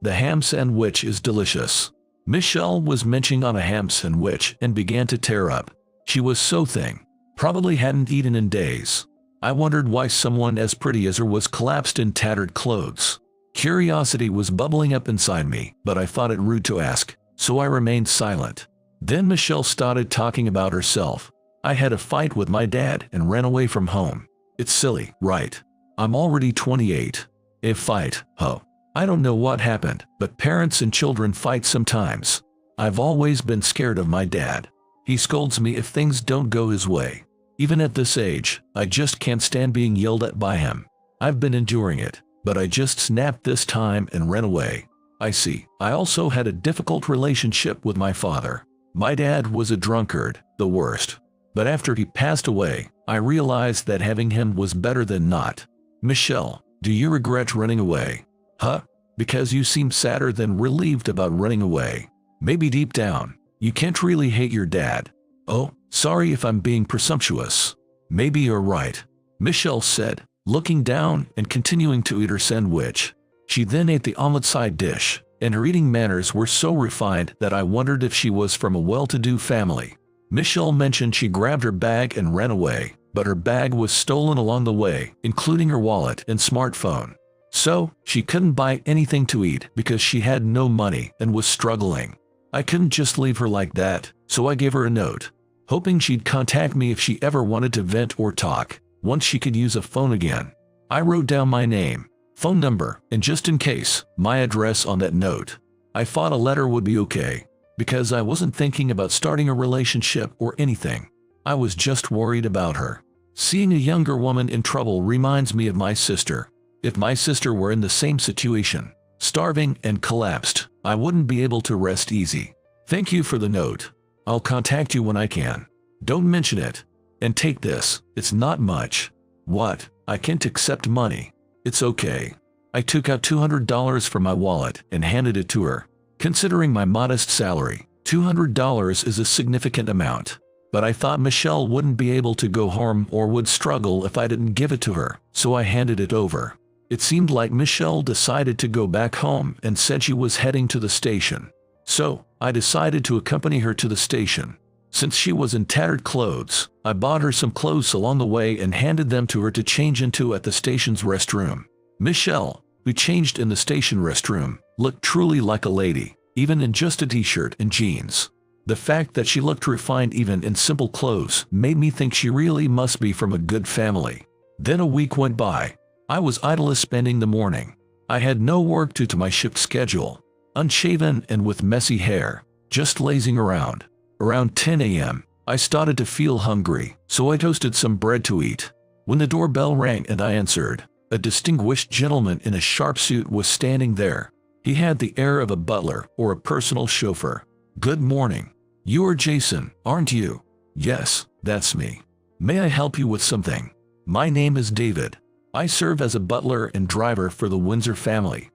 The ham sandwich is delicious." Michelle was munching on a ham sandwich and began to tear up. She was so thin, probably hadn't eaten in days. I wondered why someone as pretty as her was collapsed in tattered clothes. Curiosity was bubbling up inside me, but I thought it rude to ask, so I remained silent. Then Michelle started talking about herself. "I had a fight with my dad and ran away from home." "It's silly, right? I'm already 28. A fight, huh? I don't know what happened, but parents and children fight sometimes. I've always been scared of my dad. He scolds me if things don't go his way. Even at this age, I just can't stand being yelled at by him. I've been enduring it, but I just snapped this time and ran away." "I see. I also had a difficult relationship with my father. My dad was a drunkard, the worst. But after he passed away, I realized that having him was better than not." "Michelle, do you regret running away?" "Huh? Because you seem sadder than relieved about running away. Maybe deep down, you can't really hate your dad." "Oh, sorry if I'm being presumptuous." "Maybe you're right," Michelle said, looking down and continuing to eat her sandwich. She then ate the omelet side dish, and her eating manners were so refined that I wondered if she was from a well-to-do family. Michelle mentioned she grabbed her bag and ran away, but her bag was stolen along the way, including her wallet and smartphone. So, she couldn't buy anything to eat because she had no money and was struggling. I couldn't just leave her like that, so I gave her a note, hoping she'd contact me if she ever wanted to vent or talk, once she could use a phone again. I wrote down my name, phone number, and just in case, my address on that note. I thought a letter would be okay, because I wasn't thinking about starting a relationship or anything. I was just worried about her. Seeing a younger woman in trouble reminds me of my sister. If my sister were in the same situation, starving and collapsed, I wouldn't be able to rest easy. Thank you for the note. I'll contact you when I can. Don't mention it. And take this, it's not much. What? I can't accept money. It's okay. I took out $200 from my wallet and handed it to her. Considering my modest salary, $200 is a significant amount. But I thought Michelle wouldn't be able to go home or would struggle if I didn't give it to her, so I handed it over. It seemed like Michelle decided to go back home and said she was heading to the station. So, I decided to accompany her to the station. Since she was in tattered clothes, I bought her some clothes along the way and handed them to her to change into at the station's restroom. Michelle, who changed in the station restroom, looked truly like a lady, even in just a t-shirt and jeans. The fact that she looked refined even in simple clothes made me think she really must be from a good family. Then a week went by. I was idle spending the morning. I had no work due to my shift schedule. Unshaven and with messy hair, just lazing around. Around 10 a.m., I started to feel hungry, so I toasted some bread to eat. When the doorbell rang and I answered, a distinguished gentleman in a sharp suit was standing there. He had the air of a butler or a personal chauffeur. "Good morning. You are Jason, aren't you?" "Yes, that's me. May I help you with something?" "My name is David. I serve as a butler and driver for the Windsor family."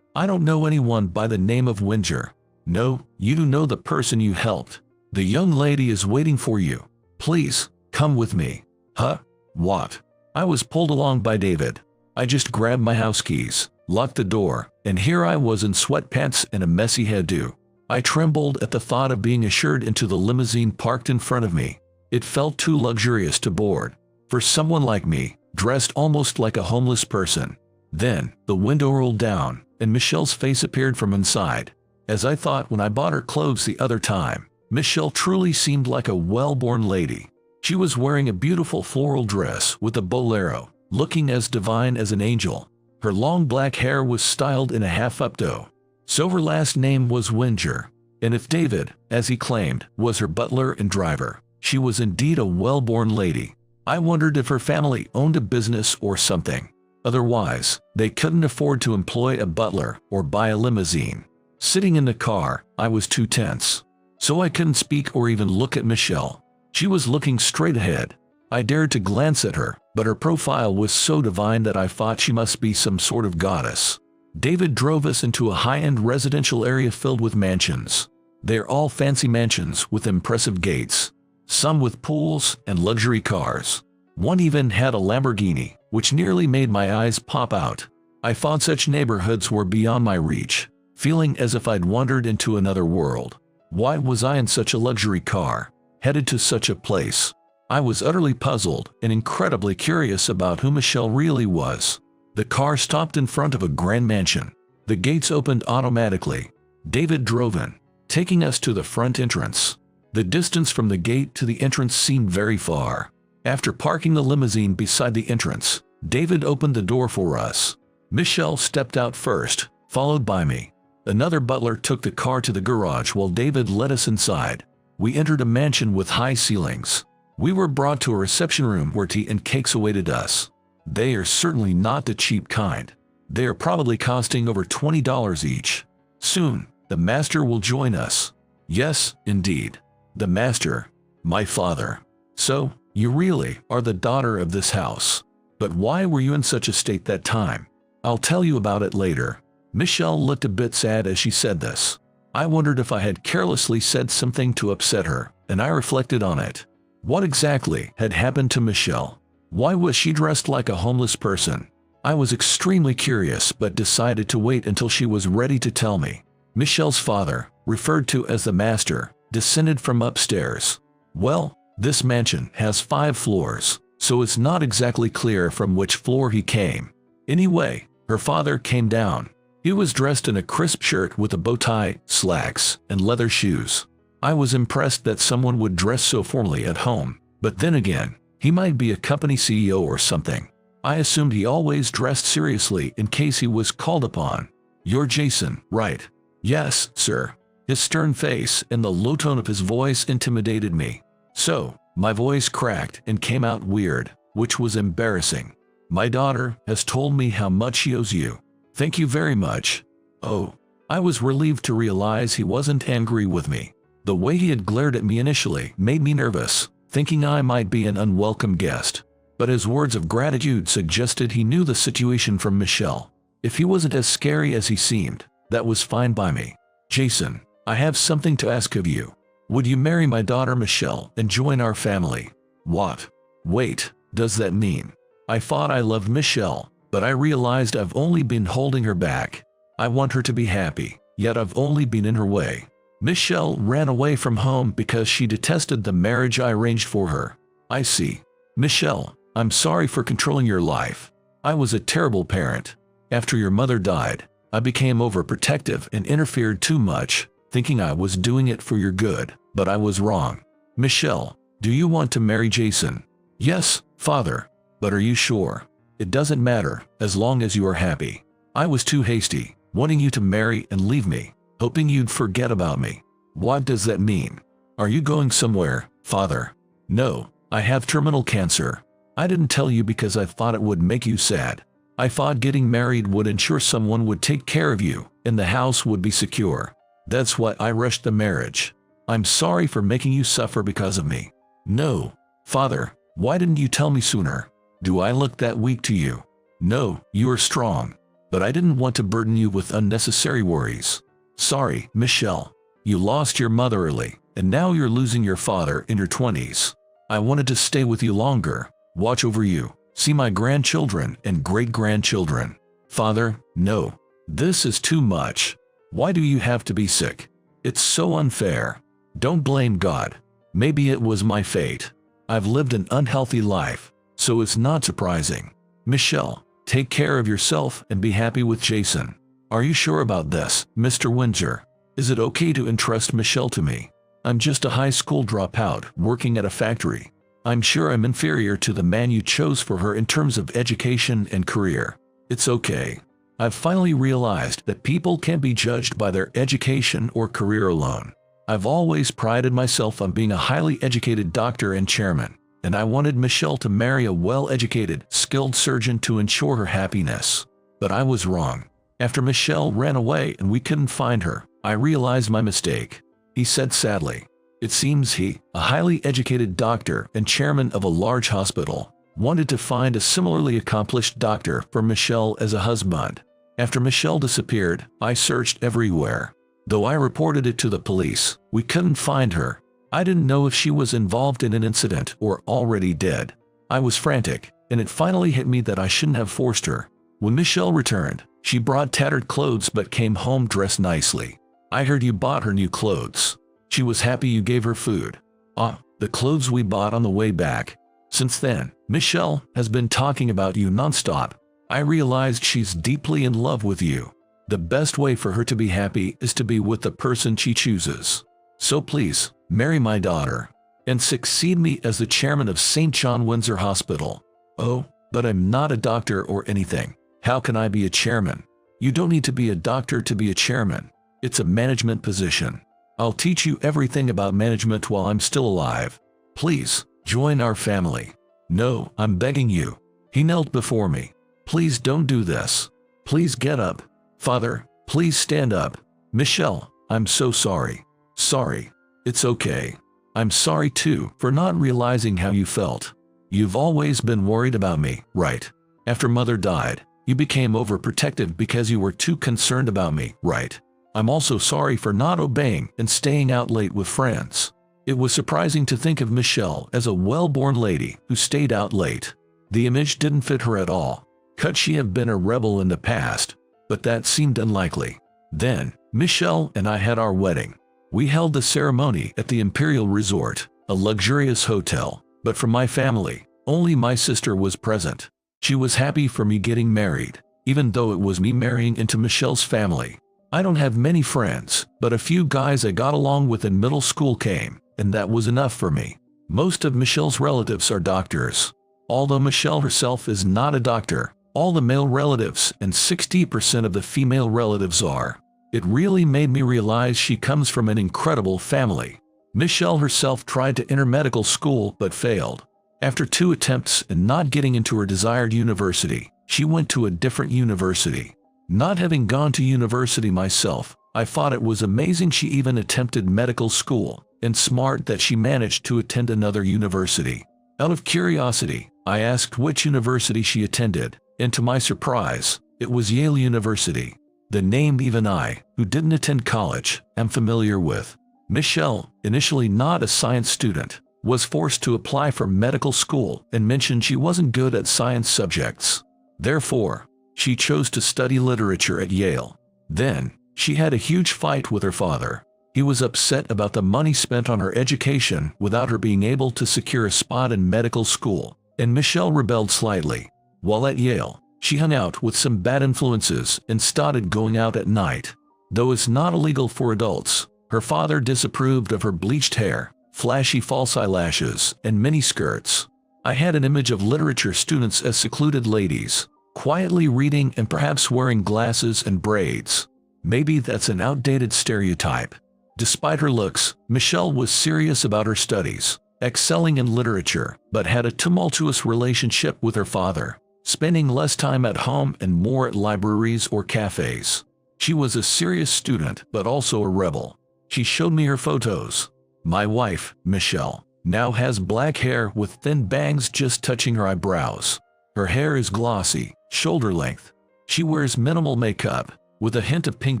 I don't know anyone by the name of Windsor." "No, you do know the person you helped. The young lady is waiting for you. Please, come with me." "Huh? What?" I was pulled along by David. I just grabbed my house keys, locked the door, and here I was in sweatpants and a messy hairdo. I trembled at the thought of being ushered into the limousine parked in front of me. It felt too luxurious to board for someone like me, dressed almost like a homeless person. Then, the window rolled down, and Michelle's face appeared from inside. As I thought when I bought her clothes the other time, Michelle truly seemed like a well-born lady. She was wearing a beautiful floral dress with a bolero, looking as divine as an angel. Her long black hair was styled in a half-updo. So her last name was Windsor. And if David, as he claimed, was her butler and driver, she was indeed a well-born lady. I wondered if her family owned a business or something. Otherwise, they couldn't afford to employ a butler or buy a limousine. Sitting in the car, I was too tense. So I couldn't speak or even look at Michelle. She was looking straight ahead. I dared to glance at her, but her profile was so divine that I thought she must be some sort of goddess. David drove us into a high-end residential area filled with mansions. They're all fancy mansions with impressive gates. Some with pools and luxury cars. One even had a Lamborghini, which nearly made my eyes pop out. I thought such neighborhoods were beyond my reach, feeling as if I'd wandered into another world. Why was I in such a luxury car, headed to such a place? I was utterly puzzled and incredibly curious about who Michelle really was. The car stopped in front of a grand mansion. The gates opened automatically. David drove in, taking us to the front entrance. The distance from the gate to the entrance seemed very far. After parking the limousine beside the entrance, David opened the door for us. Michelle stepped out first, followed by me. Another butler took the car to the garage while David led us inside. We entered a mansion with high ceilings. We were brought to a reception room where tea and cakes awaited us. They are certainly not the cheap kind. They are probably costing over $20 each. Soon, the master will join us. Yes, indeed. The master, my father. So, you really are the daughter of this house. But why were you in such a state that time? I'll tell you about it later. Michelle looked a bit sad as she said this. I wondered if I had carelessly said something to upset her, and I reflected on it. What exactly had happened to Michelle? Why was she dressed like a homeless person? I was extremely curious but decided to wait until she was ready to tell me. Michelle's father, referred to as the master, descended from upstairs. Well, this mansion has 5 floors, so it's not exactly clear from which floor he came. Anyway, Her father came down. He was dressed in a crisp shirt with a bow tie, slacks, and leather shoes. I was impressed that someone would dress so formally at home, but then again, he might be a company CEO or something. I assumed he always dressed seriously in case he was called upon. "You're Jason, right?" "Yes, sir." His stern face and the low tone of his voice intimidated me. So, my voice cracked and came out weird, which was embarrassing. "My daughter has told me how much she owes you." "Thank you very much." Oh, I was relieved to realize he wasn't angry with me. The way he had glared at me initially made me nervous, thinking I might be an unwelcome guest. But his words of gratitude suggested he knew the situation from Michelle. If he wasn't as scary as he seemed, that was fine by me. "Jason, I have something to ask of you. Would you marry my daughter Michelle and join our family?" "What? Wait, does that mean?" I thought I loved Michelle, but I realized I've only been holding her back. I want her to be happy, yet I've only been in her way. Michelle ran away from home because she detested the marriage I arranged for her. "I see. Michelle, I'm sorry for controlling your life. I was a terrible parent. After your mother died, I became overprotective and interfered too much, thinking I was doing it for your good, but I was wrong. Michelle, do you want to marry Jason?" "Yes, father. But are you sure?" "It doesn't matter, as long as you are happy. I was too hasty, wanting you to marry and leave me, hoping you'd forget about me." "What does that mean? Are you going somewhere, father?" "No, I have terminal cancer. I didn't tell you because I thought it would make you sad. I thought getting married would ensure someone would take care of you, and the house would be secure. That's why I rushed the marriage. I'm sorry for making you suffer because of me." "No, father, why didn't you tell me sooner? Do I look that weak to you?" "No, you are strong. But I didn't want to burden you with unnecessary worries." "Sorry, Michelle. You lost your mother early, and now you're losing your father in your 20s. I wanted to stay with you longer, watch over you, see my grandchildren and great-grandchildren." "Father, no. This is too much. Why do you have to be sick? It's so unfair. Don't blame God. Maybe it was my fate. I've lived an unhealthy life, so it's not surprising. Michelle, take care of yourself and be happy with Jason." "Are you sure about this, Mr. Windsor? Is it okay to entrust Michelle to me? I'm just a high school dropout working at a factory. I'm sure I'm inferior to the man you chose for her in terms of education and career." "It's okay. I've finally realized that people can't be judged by their education or career alone. I've always prided myself on being a highly educated doctor and chairman, and I wanted Michelle to marry a well-educated, skilled surgeon to ensure her happiness. But I was wrong. After Michelle ran away and we couldn't find her, I realized my mistake," he said sadly. It seems he, a highly educated doctor and chairman of a large hospital, wanted to find a similarly accomplished doctor for Michelle as a husband. After Michelle disappeared, I searched everywhere. Though I reported it to the police, we couldn't find her. I didn't know if she was involved in an incident or already dead. I was frantic, and it finally hit me that I shouldn't have forced her. When Michelle returned, she brought tattered clothes but came home dressed nicely. "I heard you bought her new clothes. She was happy you gave her food." "Ah, the clothes we bought on the way back. Since then, Michelle has been talking about you nonstop. I realized she's deeply in love with you. The best way for her to be happy is to be with the person she chooses. So please, marry my daughter, and succeed me as the chairman of St. John Windsor Hospital." "Oh, but I'm not a doctor or anything. How can I be a chairman?" "You don't need to be a doctor to be a chairman. It's a management position. I'll teach you everything about management while I'm still alive. Please, join our family." "No, I'm begging you." He knelt before me. "Please don't do this. Please get up. Father, please stand up. Michelle, I'm so sorry." "Sorry. It's okay. I'm sorry too for not realizing how you felt. You've always been worried about me, right? After Mother died, you became overprotective because you were too concerned about me, right? I'm also sorry for not obeying and staying out late with friends." It was surprising to think of Michelle as a well-born lady who stayed out late. The image didn't fit her at all. Could she have been a rebel in the past? But that seemed unlikely. Then, Michelle and I had our wedding. We held the ceremony at the Imperial Resort, a luxurious hotel, but for my family, only my sister was present. She was happy for me getting married. even though it was me marrying into Michelle's family. I don't have many friends, but a few guys I got along with in middle school came, and that was enough for me. Most of Michelle's relatives are doctors. Although Michelle herself is not a doctor, all the male relatives and 60% of the female relatives are. It really made me realize she comes from an incredible family. Michelle herself tried to enter medical school but failed. After 2 attempts and not getting into her desired university, she went to a different university. Not having gone to university myself, I thought it was amazing she even attempted medical school, and smart that she managed to attend another university. Out of curiosity, I asked which university she attended, and to my surprise, it was Yale University. The name even I, who didn't attend college, am familiar with. Michelle, initially not a science student, was forced to apply for medical school and mentioned she wasn't good at science subjects. Therefore, she chose to study literature at Yale. Then, she had a huge fight with her father. He was upset about the money spent on her education without her being able to secure a spot in medical school, and Michelle rebelled slightly. While at Yale, she hung out with some bad influences and started going out at night. Though it's not illegal for adults, her father disapproved of her bleached hair, flashy false eyelashes, and mini skirts. I had an image of literature students as secluded ladies, quietly reading and perhaps wearing glasses and braids. Maybe that's an outdated stereotype. Despite her looks, Michelle was serious about her studies, excelling in literature, but had a tumultuous relationship with her father, spending less time at home and more at libraries or cafes. She was a serious student, but also a rebel. She showed me her photos. My wife, Michelle, now has black hair with thin bangs just touching her eyebrows. Her hair is glossy, shoulder length. She wears minimal makeup, with a hint of pink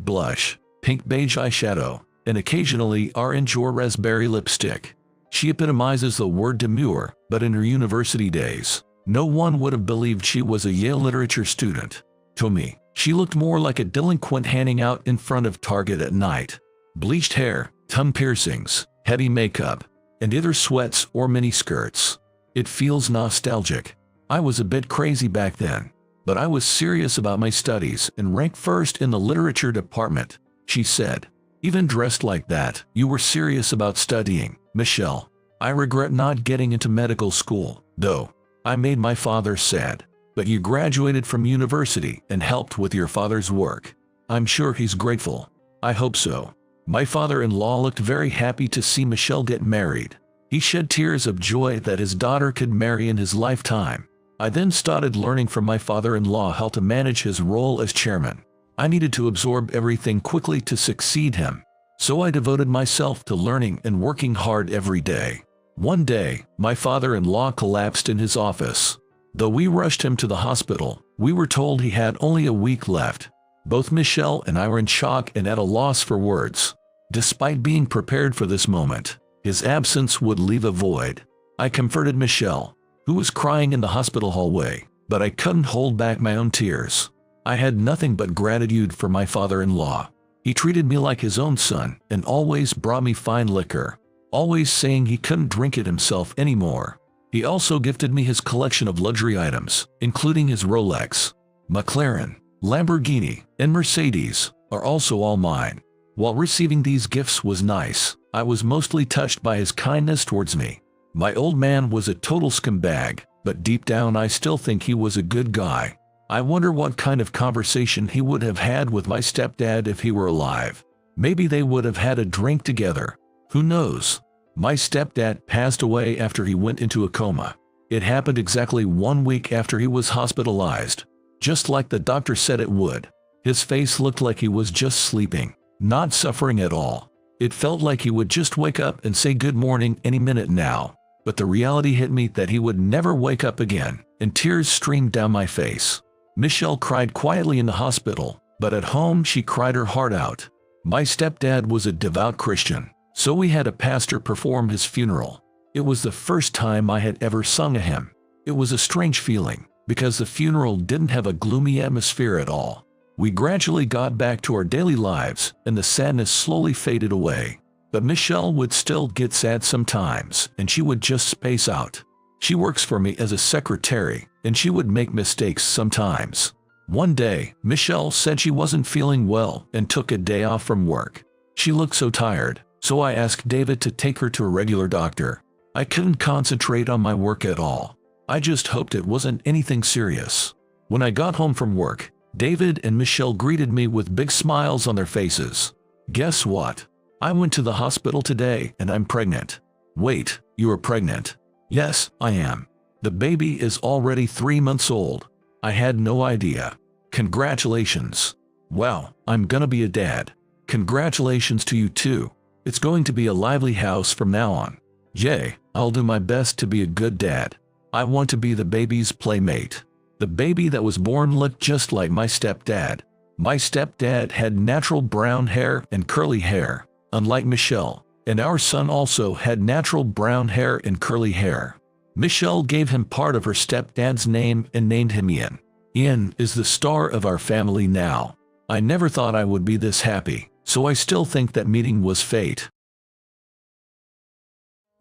blush, pink beige eyeshadow, and occasionally orange or raspberry lipstick. She epitomizes the word demure, but in her university days, no one would have believed she was a Yale literature student. To me, she looked more like a delinquent hanging out in front of Target at night. Bleached hair, tongue piercings, heavy makeup, and either sweats or mini skirts. It feels nostalgic. I was a bit crazy back then, but I was serious about my studies and ranked first in the literature department, she said. Even dressed like that, you were serious about studying, Michelle. I regret not getting into medical school, though. I made my father sad. But you graduated from university and helped with your father's work. I'm sure he's grateful. I hope so. My father-in-law looked very happy to see Michelle get married. He shed tears of joy that his daughter could marry in his lifetime. I then started learning from my father-in-law how to manage his role as chairman. I needed to absorb everything quickly to succeed him. So I devoted myself to learning and working hard every day. One day, my father-in-law collapsed in his office. Though we rushed him to the hospital, we were told he had only a week left. Both Michelle and I were in shock and at a loss for words. Despite being prepared for this moment, his absence would leave a void. I comforted Michelle, who was crying in the hospital hallway, but I couldn't hold back my own tears. I had nothing but gratitude for my father-in-law. He treated me like his own son and always brought me fine liquor, always saying he couldn't drink it himself anymore. He also gifted me his collection of luxury items, including his Rolex, McLaren, Lamborghini, and Mercedes, are also all mine. While receiving these gifts was nice, I was mostly touched by his kindness towards me. My old man was a total scumbag, but deep down I still think he was a good guy. I wonder what kind of conversation he would have had with my stepdad if he were alive. Maybe they would have had a drink together. Who knows? My stepdad passed away after he went into a coma. It happened exactly 1 week after he was hospitalized, just like the doctor said it would. His face looked like he was just sleeping, not suffering at all. It felt like he would just wake up and say good morning any minute now. But the reality hit me that he would never wake up again, and tears streamed down my face. Michelle cried quietly in the hospital, but at home she cried her heart out. My stepdad was a devout Christian, so we had a pastor perform his funeral. It was the first time I had ever sung a hymn. It was a strange feeling, because the funeral didn't have a gloomy atmosphere at all. We gradually got back to our daily lives, and the sadness slowly faded away. But Michelle would still get sad sometimes, and she would just space out. She works for me as a secretary, and she would make mistakes sometimes. One day, Michelle said she wasn't feeling well and took a day off from work. She looked so tired, so I asked David to take her to a regular doctor. I couldn't concentrate on my work at all. I just hoped it wasn't anything serious. When I got home from work, David and Michelle greeted me with big smiles on their faces. Guess what? I went to the hospital today and I'm pregnant. Wait, you are pregnant? Yes, I am. The baby is already 3 months old. I had no idea. Congratulations. Wow, I'm gonna be a dad. Congratulations to you too. It's going to be a lively house from now on. Yay, I'll do my best to be a good dad. I want to be the baby's playmate. The baby that was born looked just like my stepdad. My stepdad had natural brown hair and curly hair, unlike Michelle, and our son also had natural brown hair and curly hair. Michelle gave him part of her stepdad's name and named him Ian. Ian is the star of our family now. I never thought I would be this happy, so I still think that meeting was fate.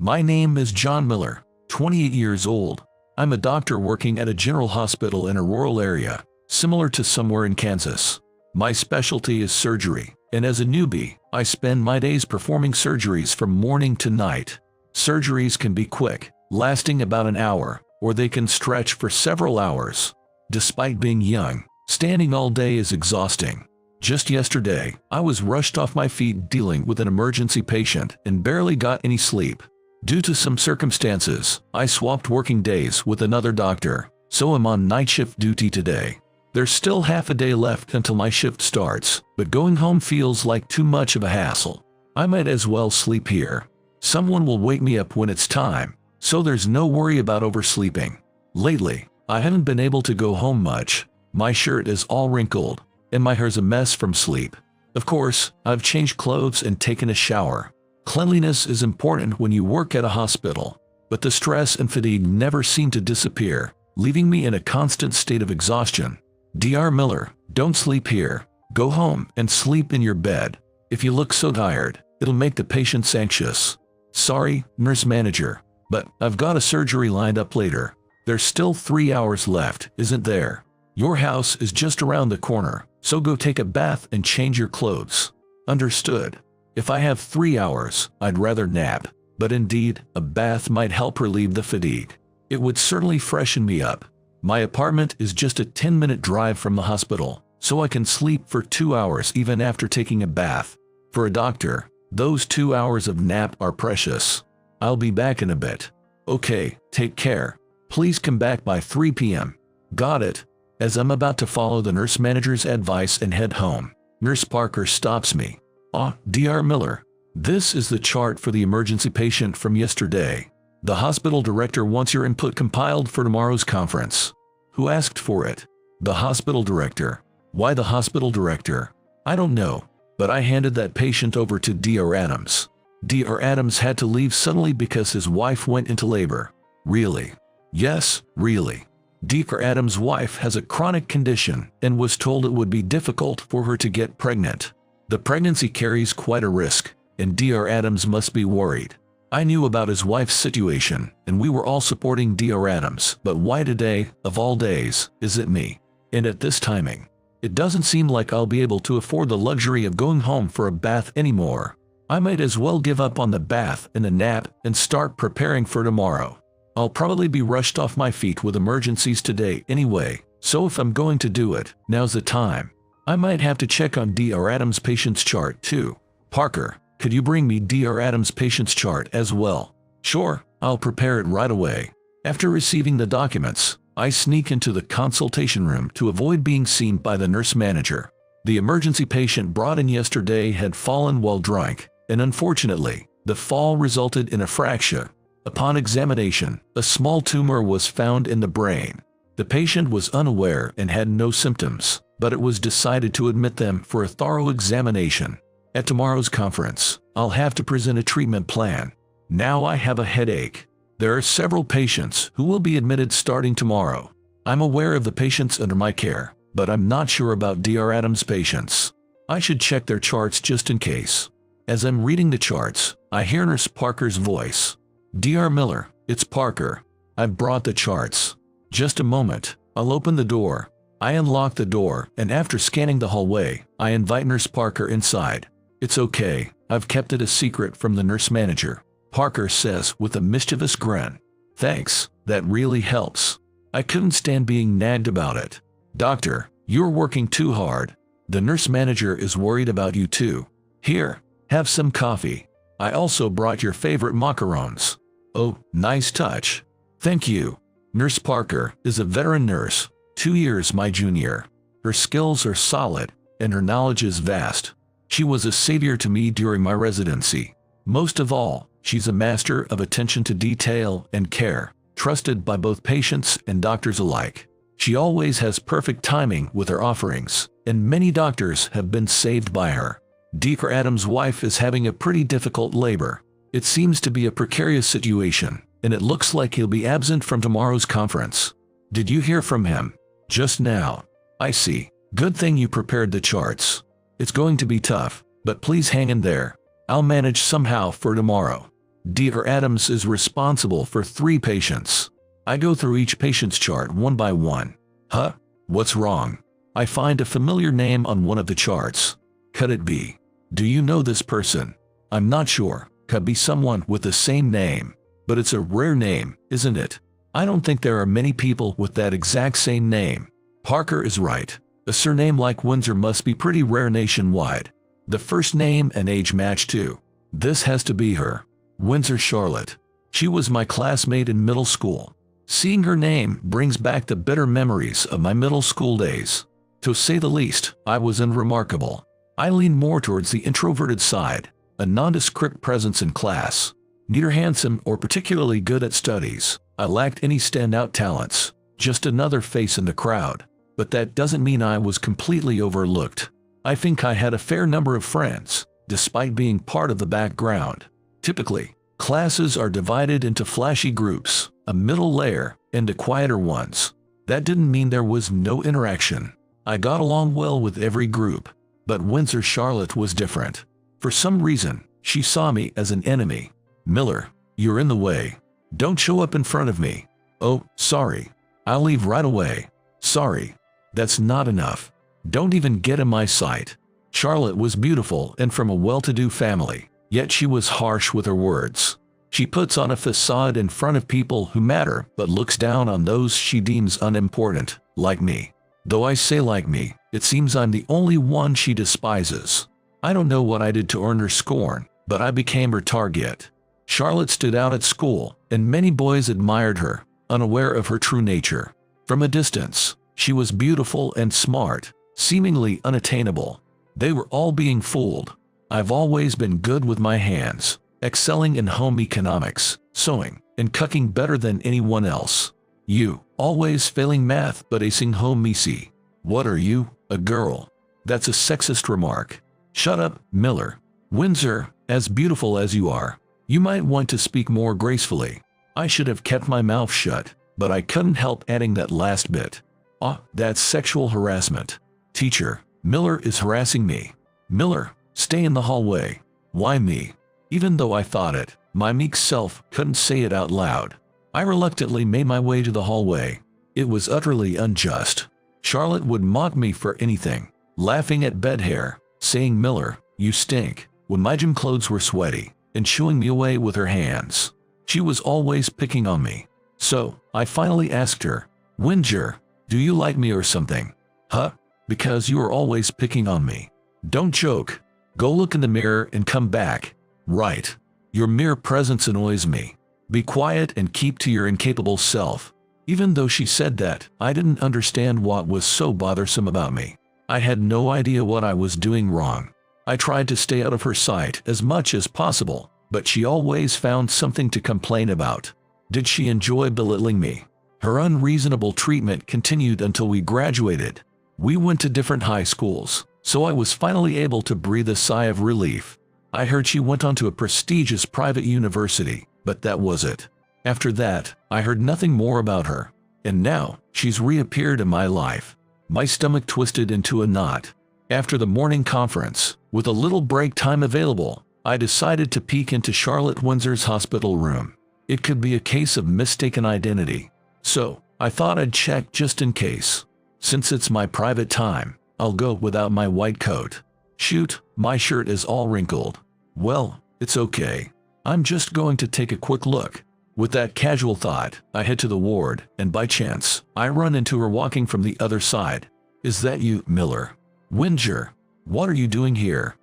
My name is John Miller, 28 years old. I'm a doctor working at a general hospital in a rural area, similar to somewhere in Kansas. My specialty is surgery, and as a newbie, I spend my days performing surgeries from morning to night. Surgeries can be quick, lasting about an hour, or they can stretch for several hours. Despite being young, standing all day is exhausting. Just yesterday, I was rushed off my feet dealing with an emergency patient and barely got any sleep. Due to some circumstances, I swapped working days with another doctor, so I'm on night shift duty today. There's still half a day left until my shift starts, but going home feels like too much of a hassle. I might as well sleep here. Someone will wake me up when it's time, so there's no worry about oversleeping. Lately, I haven't been able to go home much. My shirt is all wrinkled, and my hair's a mess from sleep. Of course, I've changed clothes and taken a shower. Cleanliness is important when you work at a hospital, but the stress and fatigue never seem to disappear, leaving me in a constant state of exhaustion. Dr. Miller, don't sleep here. Go home and sleep in your bed. If you look so tired, it'll make the patients anxious. Sorry, nurse manager, but I've got a surgery lined up later. There's still 3 hours left, isn't there? Your house is just around the corner, so go take a bath and change your clothes. Understood. If I have 3 hours, I'd rather nap, but indeed, a bath might help relieve the fatigue. It would certainly freshen me up. My apartment is just a 10-minute drive from the hospital, so I can sleep for 2 hours even after taking a bath. For a doctor, those 2 hours of nap are precious. I'll be back in a bit. Okay, take care. Please come back by 3 p.m. Got it. As I'm about to follow the nurse manager's advice and head home, Nurse Parker stops me. Dr. Miller, this is the chart for the emergency patient from yesterday. The hospital director wants your input compiled for tomorrow's conference. Who asked for it? The hospital director. Why the hospital director? I don't know, but I handed that patient over to Dr. Adams. Dr. Adams had to leave suddenly because his wife went into labor. Really? Yes, really. Dr. Adams' wife has a chronic condition and was told it would be difficult for her to get pregnant. The pregnancy carries quite a risk, and Dr. Adams must be worried. I knew about his wife's situation, and we were all supporting Dr. Adams, but why today, of all days, is it me? And at this timing? It doesn't seem like I'll be able to afford the luxury of going home for a bath anymore. I might as well give up on the bath and the nap and start preparing for tomorrow. I'll probably be rushed off my feet with emergencies today anyway, so if I'm going to do it, now's the time. I might have to check on Dr. Adams' patient's chart too. Parker, could you bring me Dr. Adams' patient's chart as well? Sure, I'll prepare it right away. After receiving the documents, I sneak into the consultation room to avoid being seen by the nurse manager. The emergency patient brought in yesterday had fallen while drunk, and unfortunately, the fall resulted in a fracture. Upon examination, a small tumor was found in the brain. The patient was unaware and had no symptoms, but it was decided to admit them for a thorough examination. At tomorrow's conference, I'll have to present a treatment plan. Now I have a headache. There are several patients who will be admitted starting tomorrow. I'm aware of the patients under my care, but I'm not sure about Dr. Adams' patients. I should check their charts just in case. As I'm reading the charts, I hear Nurse Parker's voice. Dr. Miller, it's Parker. I've brought the charts. Just a moment, I'll open the door. I unlock the door, and after scanning the hallway, I invite Nurse Parker inside. It's okay, I've kept it a secret from the nurse manager, Parker says with a mischievous grin. Thanks, that really helps. I couldn't stand being nagged about it. Doctor, you're working too hard. The nurse manager is worried about you too. Here, have some coffee. I also brought your favorite macarons. Oh, nice touch. Thank you. Nurse Parker is a veteran nurse, 2 years my junior. Her skills are solid, and her knowledge is vast. She was a savior to me during my residency. Most of all, she's a master of attention to detail and care, trusted by both patients and doctors alike. She always has perfect timing with her offerings, and many doctors have been saved by her. Dr. Adams' wife is having a pretty difficult labor. It seems to be a precarious situation, and it looks like he'll be absent from tomorrow's conference. Did you hear from him? Just now. I see. Good thing you prepared the charts. It's going to be tough, but please hang in there. I'll manage somehow for tomorrow. Dr. Adams is responsible for 3 patients. I go through each patient's chart one by one. Huh? What's wrong? I find a familiar name on one of the charts. Could it be? Do you know this person? I'm not sure. Could be someone with the same name. But it's a rare name, isn't it? I don't think there are many people with that exact same name. Parker is right. A surname like Windsor must be pretty rare nationwide. The first name and age match too. This has to be her. Windsor Charlotte. She was my classmate in middle school. Seeing her name brings back the bitter memories of my middle school days. To say the least, I was unremarkable. I lean more towards the introverted side, a nondescript presence in class. Neither handsome or particularly good at studies. I lacked any standout talents, just another face in the crowd. But that doesn't mean I was completely overlooked. I think I had a fair number of friends, despite being part of the background. Typically, classes are divided into flashy groups, a middle layer, and the quieter ones. That didn't mean there was no interaction. I got along well with every group, but Windsor Charlotte was different. For some reason, she saw me as an enemy. Miller, you're in the way. Don't show up in front of me. Oh, sorry. I'll leave right away. Sorry. That's not enough. Don't even get in my sight. Charlotte was beautiful and from a well-to-do family, yet she was harsh with her words. She puts on a facade in front of people who matter but looks down on those she deems unimportant, like me. Though I say like me, it seems I'm the only one she despises. I don't know what I did to earn her scorn, but I became her target. Charlotte stood out at school, and many boys admired her, unaware of her true nature. From a distance, she was beautiful and smart, seemingly unattainable. They were all being fooled. I've always been good with my hands, excelling in home economics, sewing, and cooking better than anyone else. You, always failing math but acing home ec. What are you, a girl? That's a sexist remark. Shut up, Miller. Windsor, as beautiful as you are, you might want to speak more gracefully. I should have kept my mouth shut, but I couldn't help adding that last bit. Ah, that's sexual harassment. Teacher, Miller is harassing me. Miller, stay in the hallway. Why me? Even though I thought it, my meek self couldn't say it out loud. I reluctantly made my way to the hallway. It was utterly unjust. Charlotte would mock me for anything, laughing at bed hair, saying, Miller, you stink, when my gym clothes were sweaty, and shooing me away with her hands. She was always picking on me. So, I finally asked her, Windsor, do you like me or something? Huh? Because you are always picking on me. Don't joke. Go look in the mirror and come back. Right. Your mere presence annoys me. Be quiet and keep to your incapable self. Even though she said that, I didn't understand what was so bothersome about me. I had no idea what I was doing wrong. I tried to stay out of her sight as much as possible, but she always found something to complain about. Did she enjoy belittling me? Her unreasonable treatment continued until we graduated. We went to different high schools, so I was finally able to breathe a sigh of relief. I heard she went on to a prestigious private university, but that was it. After that, I heard nothing more about her. And now, she's reappeared in my life. My stomach twisted into a knot. After the morning conference, with a little break time available, I decided to peek into Charlotte Windsor's hospital room. It could be a case of mistaken identity. So, I thought I'd check just in case. Since it's my private time, I'll go without my white coat. Shoot, my shirt is all wrinkled. Well, it's okay. I'm just going to take a quick look. With that casual thought, I head to the ward, and by chance, I run into her walking from the other side. Is that you, Miller? Winger? What are you doing here?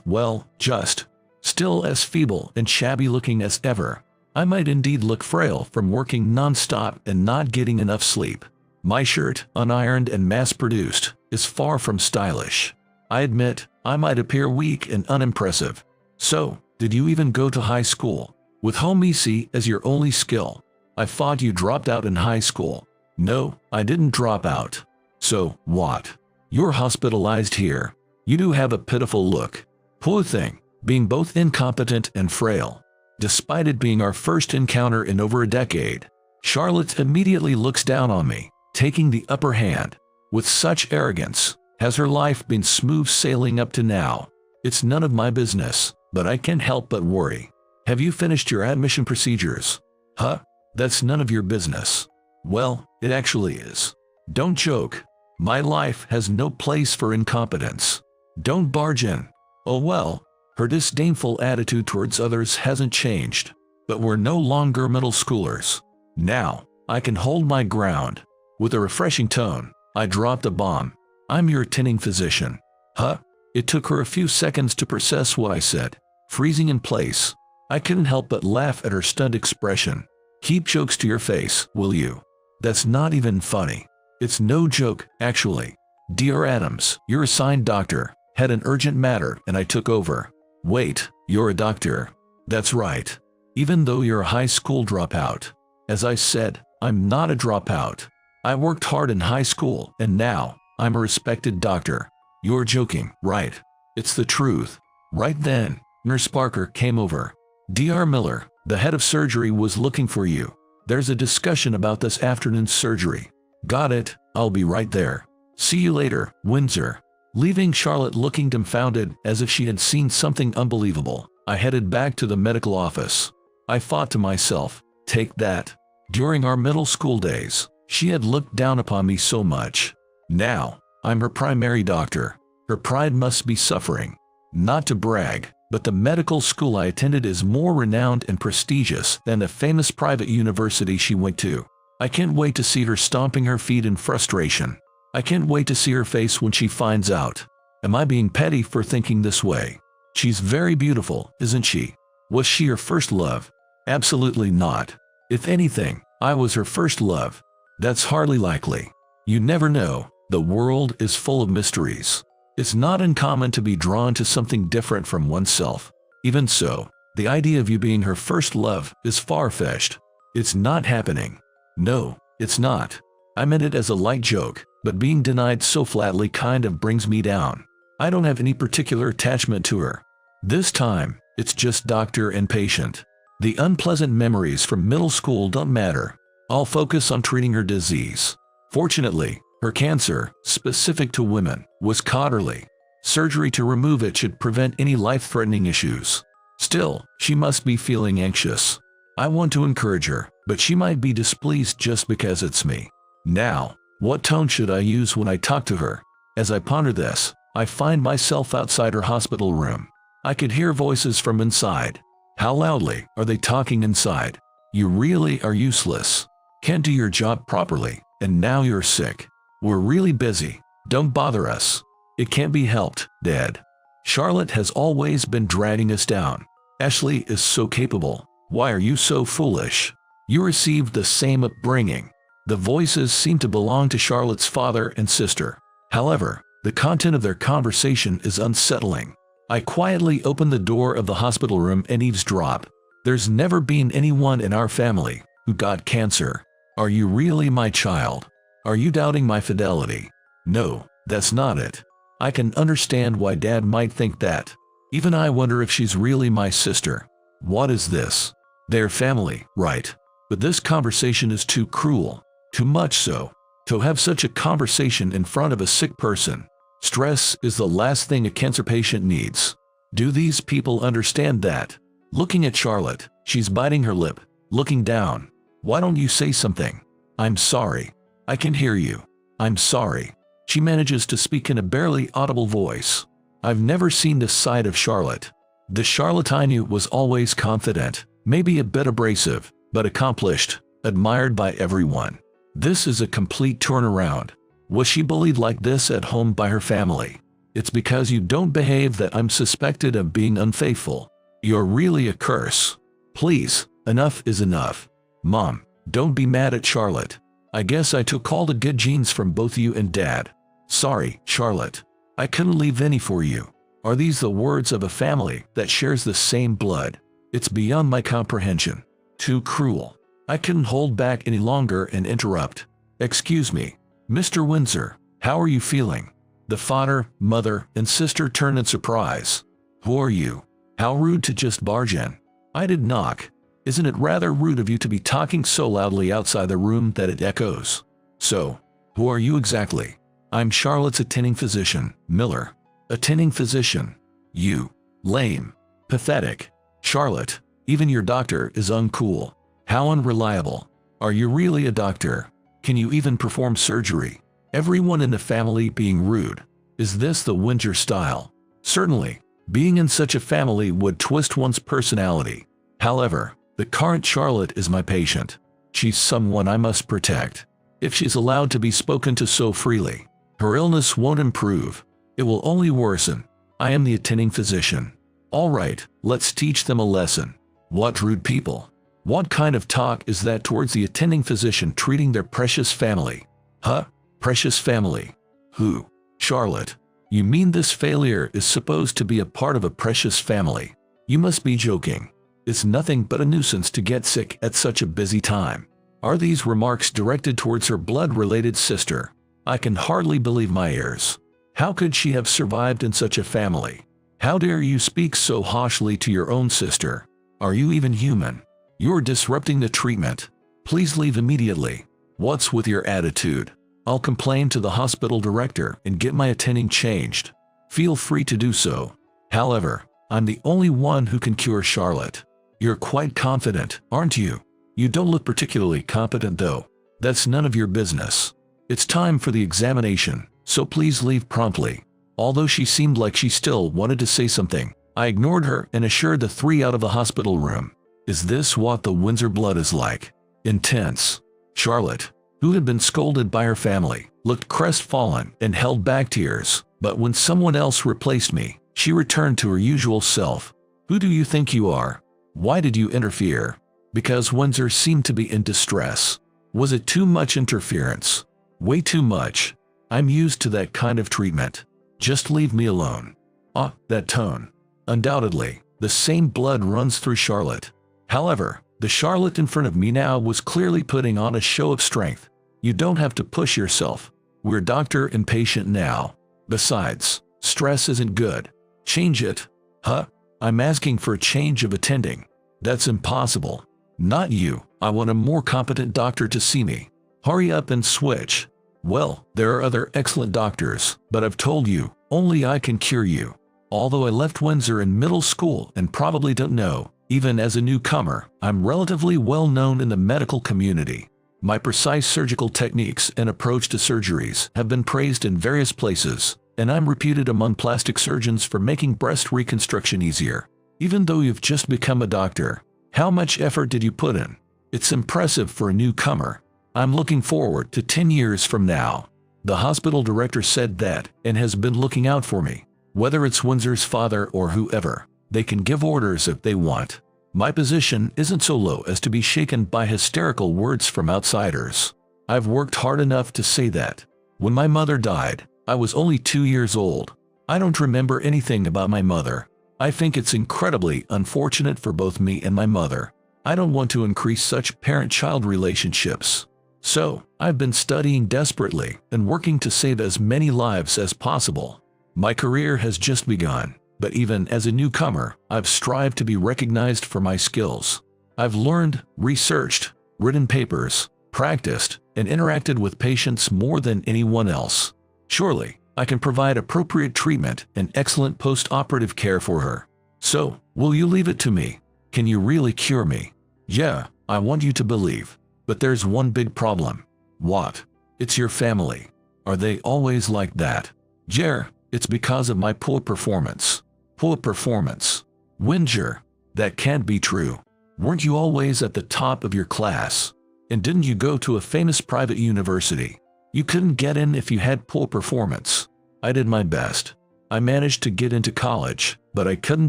Well, just. Still as feeble and shabby looking as ever. I might indeed look frail from working non-stop and not getting enough sleep. My shirt, unironed and mass-produced, is far from stylish. I admit, I might appear weak and unimpressive. So, did you even go to high school? With home EC as your only skill? I thought you dropped out in high school. No, I didn't drop out. So, what? You're hospitalized here. You do have a pitiful look. Poor thing, being both incompetent and frail. Despite it being our first encounter in over a decade, Charlotte immediately looks down on me, taking the upper hand. With such arrogance, has her life been smooth sailing up to now? It's none of my business, but I can't help but worry. Have you finished your admission procedures? Huh? That's none of your business. Well, it actually is. Don't joke. My life has no place for incompetence. Don't barge in. Oh well. Her disdainful attitude towards others hasn't changed, but we're no longer middle schoolers. Now, I can hold my ground. With a refreshing tone, I dropped a bomb. I'm your attending physician. Huh? It took her a few seconds to process what I said. Freezing in place, I couldn't help but laugh at her stunned expression. Keep jokes to your face, will you? That's not even funny. It's no joke, actually. Dear Adams, your assigned doctor had an urgent matter and I took over. Wait, you're a doctor? That's right. Even though you're a high school dropout. As I said, I'm not a dropout. I worked hard in high school and now I'm a respected doctor. You're joking, right? It's the truth. Right then, Nurse Parker came over. Dr. Miller, the head of surgery, was looking for you. There's a discussion about this afternoon's surgery. Got it, I'll be right there. See you later, Windsor. Leaving Charlotte looking dumbfounded as if she had seen something unbelievable, I headed back to the medical office. I thought to myself, take that. During our middle school days, she had looked down upon me so much. Now, I'm her primary doctor. Her pride must be suffering. Not to brag, but the medical school I attended is more renowned and prestigious than the famous private university she went to. I can't wait to see her stomping her feet in frustration. I can't wait to see her face when she finds out. Am I being petty for thinking this way? She's very beautiful, isn't she? Was she her first love? Absolutely not. If anything, I was her first love. That's hardly likely. You never know. The world is full of mysteries. It's not uncommon to be drawn to something different from oneself. Even so, the idea of you being her first love is far-fetched. It's not happening. No, it's not. I meant it as a light joke, but being denied so flatly kind of brings me down. I don't have any particular attachment to her. This time, it's just doctor and patient. The unpleasant memories from middle school don't matter. I'll focus on treating her disease. Fortunately, her cancer, specific to women, was caught early. Surgery to remove it should prevent any life-threatening issues. Still, she must be feeling anxious. I want to encourage her, but she might be displeased just because it's me. Now, what tone should I use when I talk to her? As I ponder this, I find myself outside her hospital room. I could hear voices from inside. How loudly are they talking inside? You really are useless. Can't do your job properly, and now you're sick. We're really busy. Don't bother us. It can't be helped, Dad. Charlotte has always been dragging us down. Ashley is so capable. Why are you so foolish? You received the same upbringing. The voices seem to belong to Charlotte's father and sister. However, the content of their conversation is unsettling. I quietly open the door of the hospital room and eavesdrop. There's never been anyone in our family who got cancer. Are you really my child? Are you doubting my fidelity? No, that's not it. I can understand why Dad might think that. Even I wonder if she's really my sister. What is this? They're family, right? But this conversation is too cruel. Too much so. To have such a conversation in front of a sick person. Stress is the last thing a cancer patient needs. Do these people understand that? Looking at Charlotte, she's biting her lip, looking down. Why don't you say something? I'm sorry. I can hear you. I'm sorry. She manages to speak in a barely audible voice. I've never seen this side of Charlotte. The Charlotte I knew was always confident, maybe a bit abrasive, but accomplished, admired by everyone. This is a complete turnaround. Was she bullied like this at home by her family? It's because you don't behave that I'm suspected of being unfaithful. You're really a curse. Please, enough is enough. Mom, don't be mad at Charlotte. I guess I took all the good genes from both you and Dad. Sorry, Charlotte. I couldn't leave any for you. Are these the words of a family that shares the same blood? It's beyond my comprehension. Too cruel. I couldn't hold back any longer and interrupt. Excuse me, Mr. Windsor, how are you feeling? The father, mother, and sister turn in surprise. Who are you? How rude to just barge in. I did knock. Isn't it rather rude of you to be talking so loudly outside the room that it echoes? So, who are you exactly? I'm Charlotte's attending physician, Miller. Attending physician. You. Lame. Pathetic. Charlotte, even your doctor is uncool. How unreliable. Are you really a doctor? Can you even perform surgery? Everyone in the family being rude. Is this the Windsor style? Certainly, being in such a family would twist one's personality. However, the current Charlotte is my patient. She's someone I must protect. If she's allowed to be spoken to so freely, her illness won't improve. It will only worsen. I am the attending physician. All right, let's teach them a lesson. What rude people. What kind of talk is that towards the attending physician treating their precious family? Huh? Precious family? Who? Charlotte. You mean this failure is supposed to be a part of a precious family? You must be joking. It's nothing but a nuisance to get sick at such a busy time. Are these remarks directed towards her blood-related sister? I can hardly believe my ears. How could she have survived in such a family? How dare you speak so harshly to your own sister? Are you even human? You're disrupting the treatment. Please leave immediately. What's with your attitude? I'll complain to the hospital director and get my attending changed. Feel free to do so. However, I'm the only one who can cure Charlotte. You're quite confident, aren't you? You don't look particularly competent though. That's none of your business. It's time for the examination, so please leave promptly. Although she seemed like she still wanted to say something, I ignored her and ushered the three out of the hospital room. Is this what the Windsor blood is like? Intense. Charlotte, who had been scolded by her family, looked crestfallen and held back tears, but when someone else replaced me, she returned to her usual self. Who do you think you are? Why did you interfere? Because Windsor seemed to be in distress. Was it too much interference? Way too much. I'm used to that kind of treatment. Just leave me alone. Ah, that tone. Undoubtedly, the same blood runs through Charlotte. However, the Charlotte in front of me now was clearly putting on a show of strength. You don't have to push yourself. We're doctor and patient now. Besides, stress isn't good. Change it. Huh? I'm asking for a change of attending. That's impossible. Not you. I want a more competent doctor to see me. Hurry up and switch. Well, there are other excellent doctors, but I've told you, only I can cure you. Although I left Windsor in middle school and probably don't know, even as a newcomer, I'm relatively well known in the medical community. My precise surgical techniques and approach to surgeries have been praised in various places, and I'm reputed among plastic surgeons for making breast reconstruction easier. Even though you've just become a doctor, how much effort did you put in? It's impressive for a newcomer. I'm looking forward to 10 years from now. The hospital director said that and has been looking out for me. Whether it's Windsor's father or whoever, they can give orders if they want. My position isn't so low as to be shaken by hysterical words from outsiders. I've worked hard enough to say that. When my mother died, I was only 2 years old. I don't remember anything about my mother. I think it's incredibly unfortunate for both me and my mother. I don't want to increase such parent-child relationships. So, I've been studying desperately and working to save as many lives as possible. My career has just begun, but even as a newcomer, I've strived to be recognized for my skills. I've learned, researched, written papers, practiced, and interacted with patients more than anyone else. Surely, I can provide appropriate treatment and excellent post-operative care for her. So, will you leave it to me? Can you really cure me? Yeah, I want you to believe. But there's one big problem. What? It's your family. Are they always like that? Jer, it's because of my poor performance. Poor performance. Winger, that can't be true. Weren't you always at the top of your class? And didn't you go to a famous private university? You couldn't get in if you had poor performance. I did my best. I managed to get into college, but I couldn't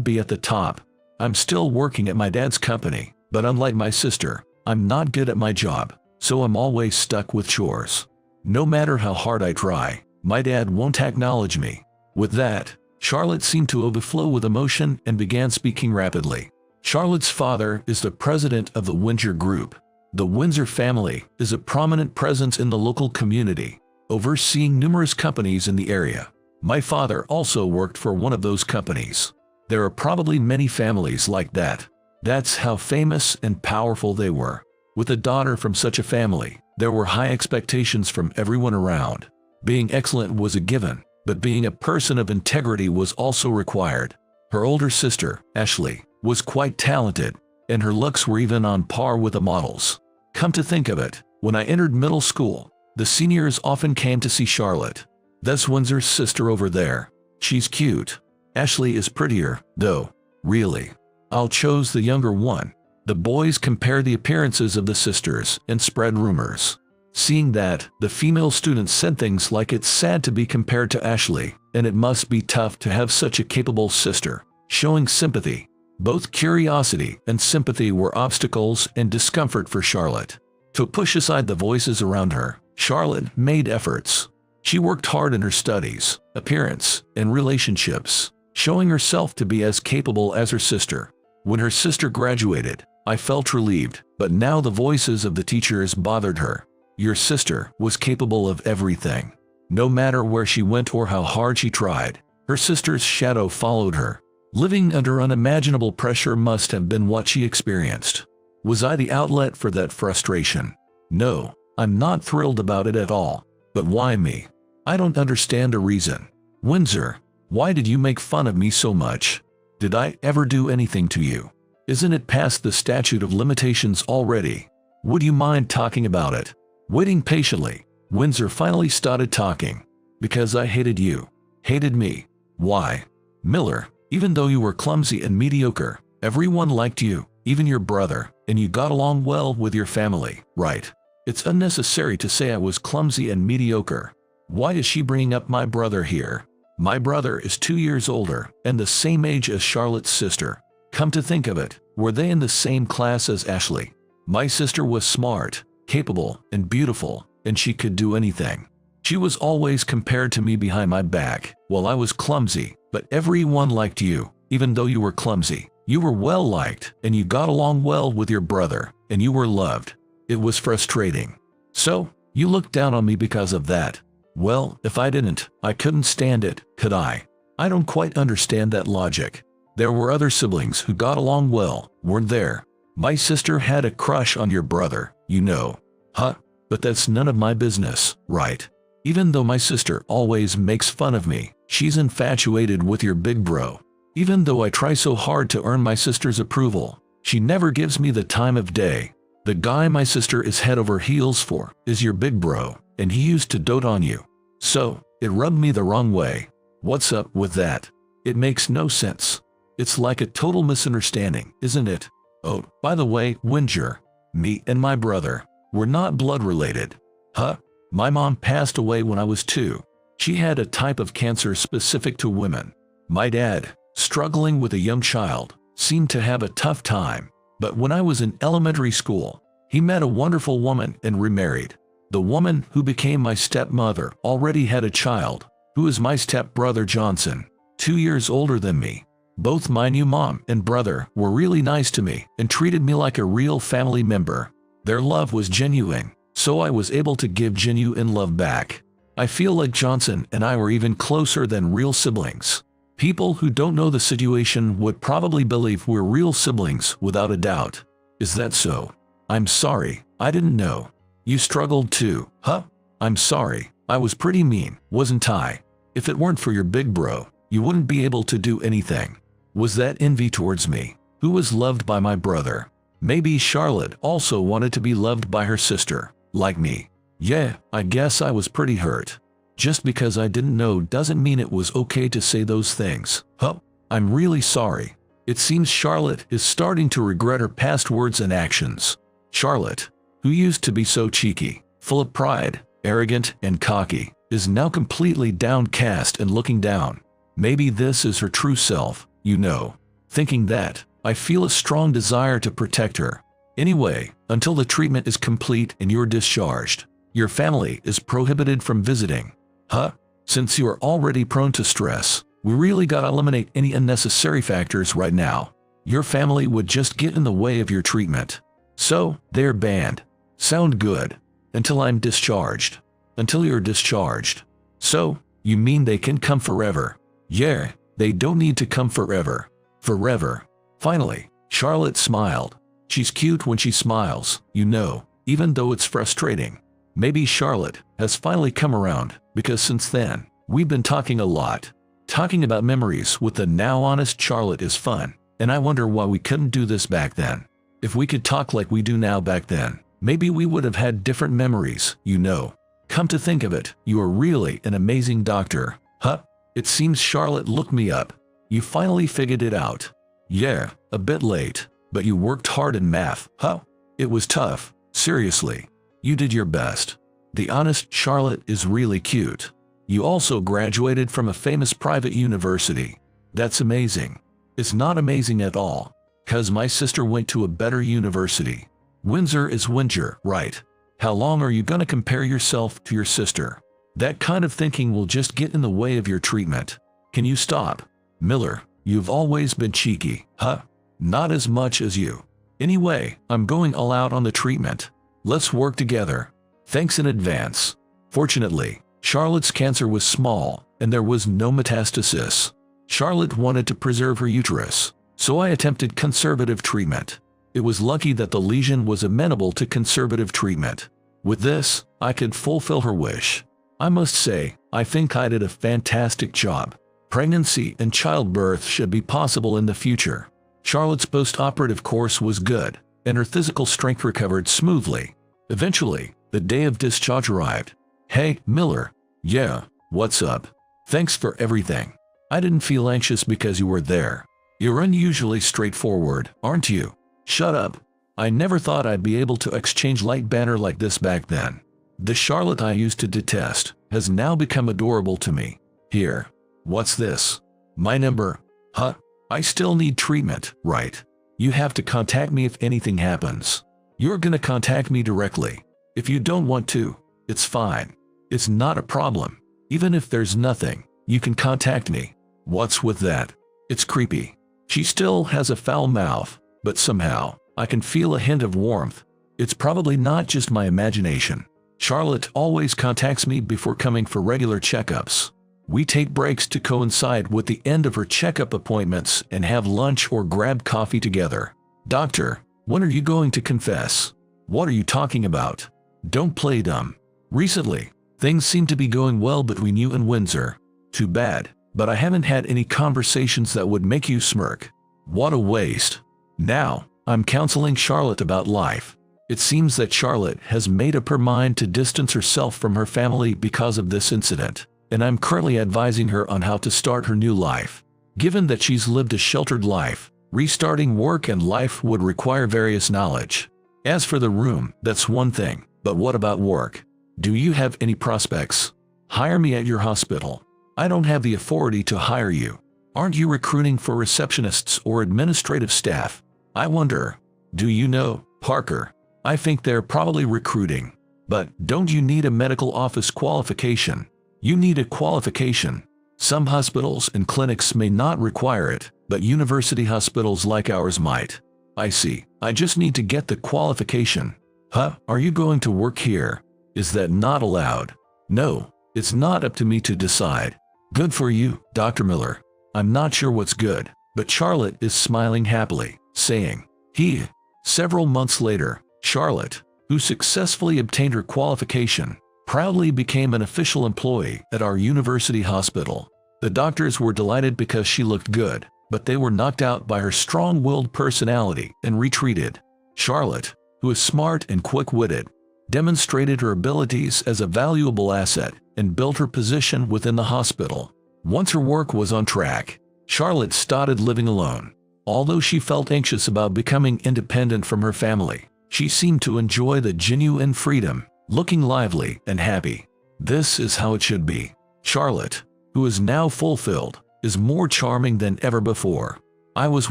be at the top. I'm still working at my dad's company, but unlike my sister, I'm not good at my job, so I'm always stuck with chores. No matter how hard I try, my dad won't acknowledge me. With that, Charlotte seemed to overflow with emotion and began speaking rapidly. Charlotte's father is the president of the Windsor Group. The Windsor family is a prominent presence in the local community, overseeing numerous companies in the area. My father also worked for one of those companies. There are probably many families like that. That's how famous and powerful they were. With a daughter from such a family, there were high expectations from everyone around. Being excellent was a given, but being a person of integrity was also required. Her older sister, Ashley, was quite talented, and her looks were even on par with the models. Come to think of it, when I entered middle school, the seniors often came to see Charlotte. That's Windsor's sister over there. She's cute. Ashley is prettier, though. Really. I'll choose the younger one. The boys compared the appearances of the sisters and spread rumors. Seeing that, the female students said things like it's sad to be compared to Ashley, and it must be tough to have such a capable sister. Showing sympathy. Both curiosity and sympathy were obstacles and discomfort for Charlotte. To push aside the voices around her, Charlotte made efforts. She worked hard in her studies, appearance, and relationships, showing herself to be as capable as her sister. When her sister graduated, I felt relieved, but now the voices of the teachers bothered her. Your sister was capable of everything. No matter where she went or how hard she tried, her sister's shadow followed her. Living under unimaginable pressure must have been what she experienced. Was I the outlet for that frustration? No, I'm not thrilled about it at all. But why me? I don't understand a reason. Windsor, why did you make fun of me so much? Did I ever do anything to you? Isn't it past the statute of limitations already? Would you mind talking about it? Waiting patiently, Windsor finally started talking. Because I hated you. Hated me. Why? Miller, even though you were clumsy and mediocre, everyone liked you, even your brother, and you got along well with your family, right? It's unnecessary to say I was clumsy and mediocre. Why is she bringing up my brother here? My brother is 2 years older and the same age as Charlotte's sister. Come to think of it, were they in the same class as Ashley? My sister was smart, capable, and beautiful, and she could do anything. She was always compared to me behind my back, while I was clumsy, but everyone liked you, even though you were clumsy. You were well liked, and you got along well with your brother, and you were loved. It was frustrating. So, you looked down on me because of that. Well, if I didn't, I couldn't stand it, could I? I don't quite understand that logic. There were other siblings who got along well, weren't there? My sister had a crush on your brother, you know. Huh? But that's none of my business, right? Even though my sister always makes fun of me, she's infatuated with your big bro. Even though I try so hard to earn my sister's approval, she never gives me the time of day. The guy my sister is head over heels for is your big bro, and he used to dote on you. So, it rubbed me the wrong way. What's up with that? It makes no sense. It's like a total misunderstanding, isn't it? Oh, by the way, Windsor, me and my brother, we're not blood related. Huh? My mom passed away when I was 2. She had a type of cancer specific to women. My dad, struggling with a young child, seemed to have a tough time. But when I was in elementary school, he met a wonderful woman and remarried. The woman who became my stepmother already had a child, who is my stepbrother Johnson, 2 years older than me. Both my new mom and brother were really nice to me and treated me like a real family member. Their love was genuine, so I was able to give genuine love back. I feel like Johnson and I were even closer than real siblings. People who don't know the situation would probably believe we're real siblings without a doubt. Is that so? I'm sorry, I didn't know. You struggled too, huh? I'm sorry, I was pretty mean, wasn't I? If it weren't for your big bro, you wouldn't be able to do anything. Was that envy towards me, who was loved by my brother? Maybe Charlotte also wanted to be loved by her sister, like me. Yeah, I guess I was pretty hurt. Just because I didn't know doesn't mean it was okay to say those things. Huh? I'm really sorry. It seems Charlotte is starting to regret her past words and actions. Charlotte, who used to be so cheeky, full of pride, arrogant, and cocky, is now completely downcast and looking down. Maybe this is her true self, you know. Thinking that, I feel a strong desire to protect her. Anyway, until the treatment is complete and you're discharged, your family is prohibited from visiting. Huh? Since you are already prone to stress, we really gotta eliminate any unnecessary factors right now. Your family would just get in the way of your treatment. So, they're banned. Sound good. Until I'm discharged. Until you're discharged. So, you mean they can come forever? Yeah, they don't need to come forever. Forever. Finally, Charlotte smiled. She's cute when she smiles, you know, even though it's frustrating. Maybe Charlotte has finally come around, because since then, we've been talking a lot. Talking about memories with the now honest Charlotte is fun, and I wonder why we couldn't do this back then. If we could talk like we do now back then, maybe we would have had different memories, you know. Come to think of it, you are really an amazing doctor. Huh? It seems Charlotte looked me up. You finally figured it out. Yeah, a bit late, but you worked hard in math, huh? It was tough, seriously. You did your best. The honest Charlotte is really cute. You also graduated from a famous private university. That's amazing. It's not amazing at all, 'cause my sister went to a better university. Windsor is Windsor, right? How long are you gonna compare yourself to your sister? That kind of thinking will just get in the way of your treatment. Can you stop? Miller, you've always been cheeky, huh? Not as much as you. Anyway, I'm going all out on the treatment. Let's work together. Thanks in advance. Fortunately, Charlotte's cancer was small, and there was no metastasis. Charlotte wanted to preserve her uterus, so I attempted conservative treatment. It was lucky that the lesion was amenable to conservative treatment. With this, I could fulfill her wish. I must say, I think I did a fantastic job. Pregnancy and childbirth should be possible in the future. Charlotte's post-operative course was good, and her physical strength recovered smoothly. Eventually, the day of discharge arrived. Hey, Miller. Yeah, what's up? Thanks for everything. I didn't feel anxious because you were there. You're unusually straightforward, aren't you? Shut up. I never thought I'd be able to exchange light banter like this back then. The Charlotte I used to detest has now become adorable to me. Here. What's this? My number? Huh? I still need treatment, right? You have to contact me if anything happens. You're gonna contact me directly. If you don't want to, it's fine. It's not a problem. Even if there's nothing, you can contact me. What's with that? It's creepy. She still has a foul mouth, but somehow, I can feel a hint of warmth. It's probably not just my imagination. Charlotte always contacts me before coming for regular checkups. We take breaks to coincide with the end of her checkup appointments and have lunch or grab coffee together. Doctor, when are you going to confess? What are you talking about? Don't play dumb. Recently, things seem to be going well between you and Windsor. Too bad, but I haven't had any conversations that would make you smirk. What a waste. Now, I'm counseling Charlotte about life. It seems that Charlotte has made up her mind to distance herself from her family because of this incident, and I'm currently advising her on how to start her new life. Given that she's lived a sheltered life, restarting work and life would require various knowledge. As for the room, that's one thing, but what about work? Do you have any prospects? Hire me at your hospital. I don't have the authority to hire you. Aren't you recruiting for receptionists or administrative staff? I wonder. Do you know, Parker? I think they're probably recruiting. But don't you need a medical office qualification? You need a qualification. Some hospitals and clinics may not require it, but university hospitals like ours might. I see. I just need to get the qualification. Huh? Are you going to work here? Is that not allowed? No, it's not up to me to decide. Good for you, Dr. Miller. I'm not sure what's good, but Charlotte is smiling happily, saying, he. Several months later, Charlotte, who successfully obtained her qualification, proudly became an official employee at our university hospital. The doctors were delighted because she looked good, but they were knocked out by her strong-willed personality and retreated. Charlotte, who is smart and quick-witted, demonstrated her abilities as a valuable asset and built her position within the hospital. Once her work was on track, Charlotte started living alone. Although she felt anxious about becoming independent from her family, she seemed to enjoy the genuine freedom, looking lively and happy. This is how it should be. Charlotte, who is now fulfilled, is more charming than ever before. I was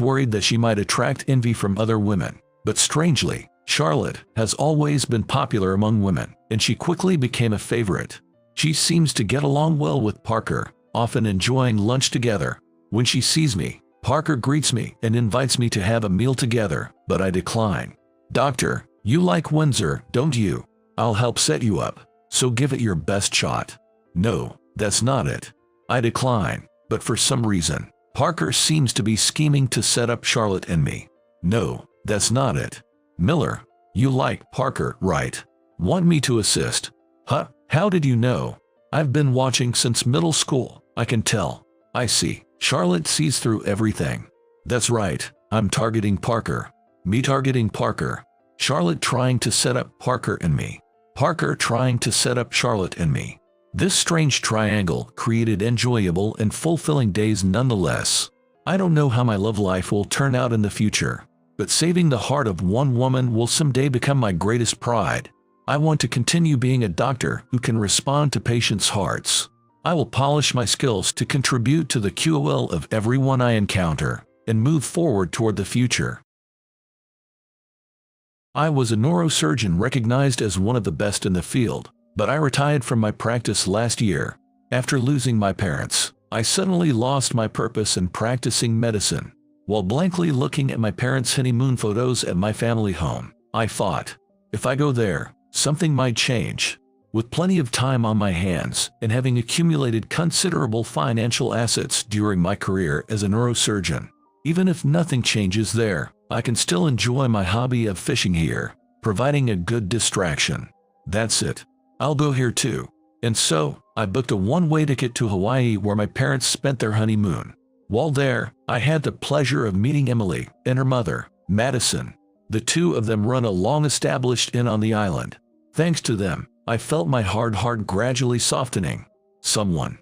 worried that she might attract envy from other women, but strangely, Charlotte has always been popular among women, and she quickly became a favorite. She seems to get along well with Parker, often enjoying lunch together. When she sees me, Parker greets me and invites me to have a meal together, but I decline. "Doctor, you like Windsor, don't you? I'll help set you up, so give it your best shot." "No, that's not it." I decline, but for some reason, Parker seems to be scheming to set up Charlotte and me. "No, that's not it." "Miller, you like Parker, right? Want me to assist?" "Huh? How did you know?" "I've been watching since middle school, I can tell." "I see." Charlotte sees through everything. "That's right, I'm targeting Parker." "Me targeting Parker." Charlotte trying to set up Parker and me. Parker trying to set up Charlotte and me. This strange triangle created enjoyable and fulfilling days nonetheless. I don't know how my love life will turn out in the future, but saving the heart of one woman will someday become my greatest pride. I want to continue being a doctor who can respond to patients' hearts. I will polish my skills to contribute to the QOL of everyone I encounter, and move forward toward the future. I was a neurosurgeon recognized as one of the best in the field, but I retired from my practice last year. After losing my parents, I suddenly lost my purpose in practicing medicine. While blankly looking at my parents' honeymoon photos at my family home, I thought, if I go there, something might change. With plenty of time on my hands and having accumulated considerable financial assets during my career as a neurosurgeon, even if nothing changes there, I can still enjoy my hobby of fishing here, providing a good distraction. That's it. I'll go here too. And so, I booked a one-way ticket to Hawaii where my parents spent their honeymoon. While there, I had the pleasure of meeting Emily and her mother, Madison. The two of them run a long-established inn on the island. Thanks to them, I felt my hard heart gradually softening. Someone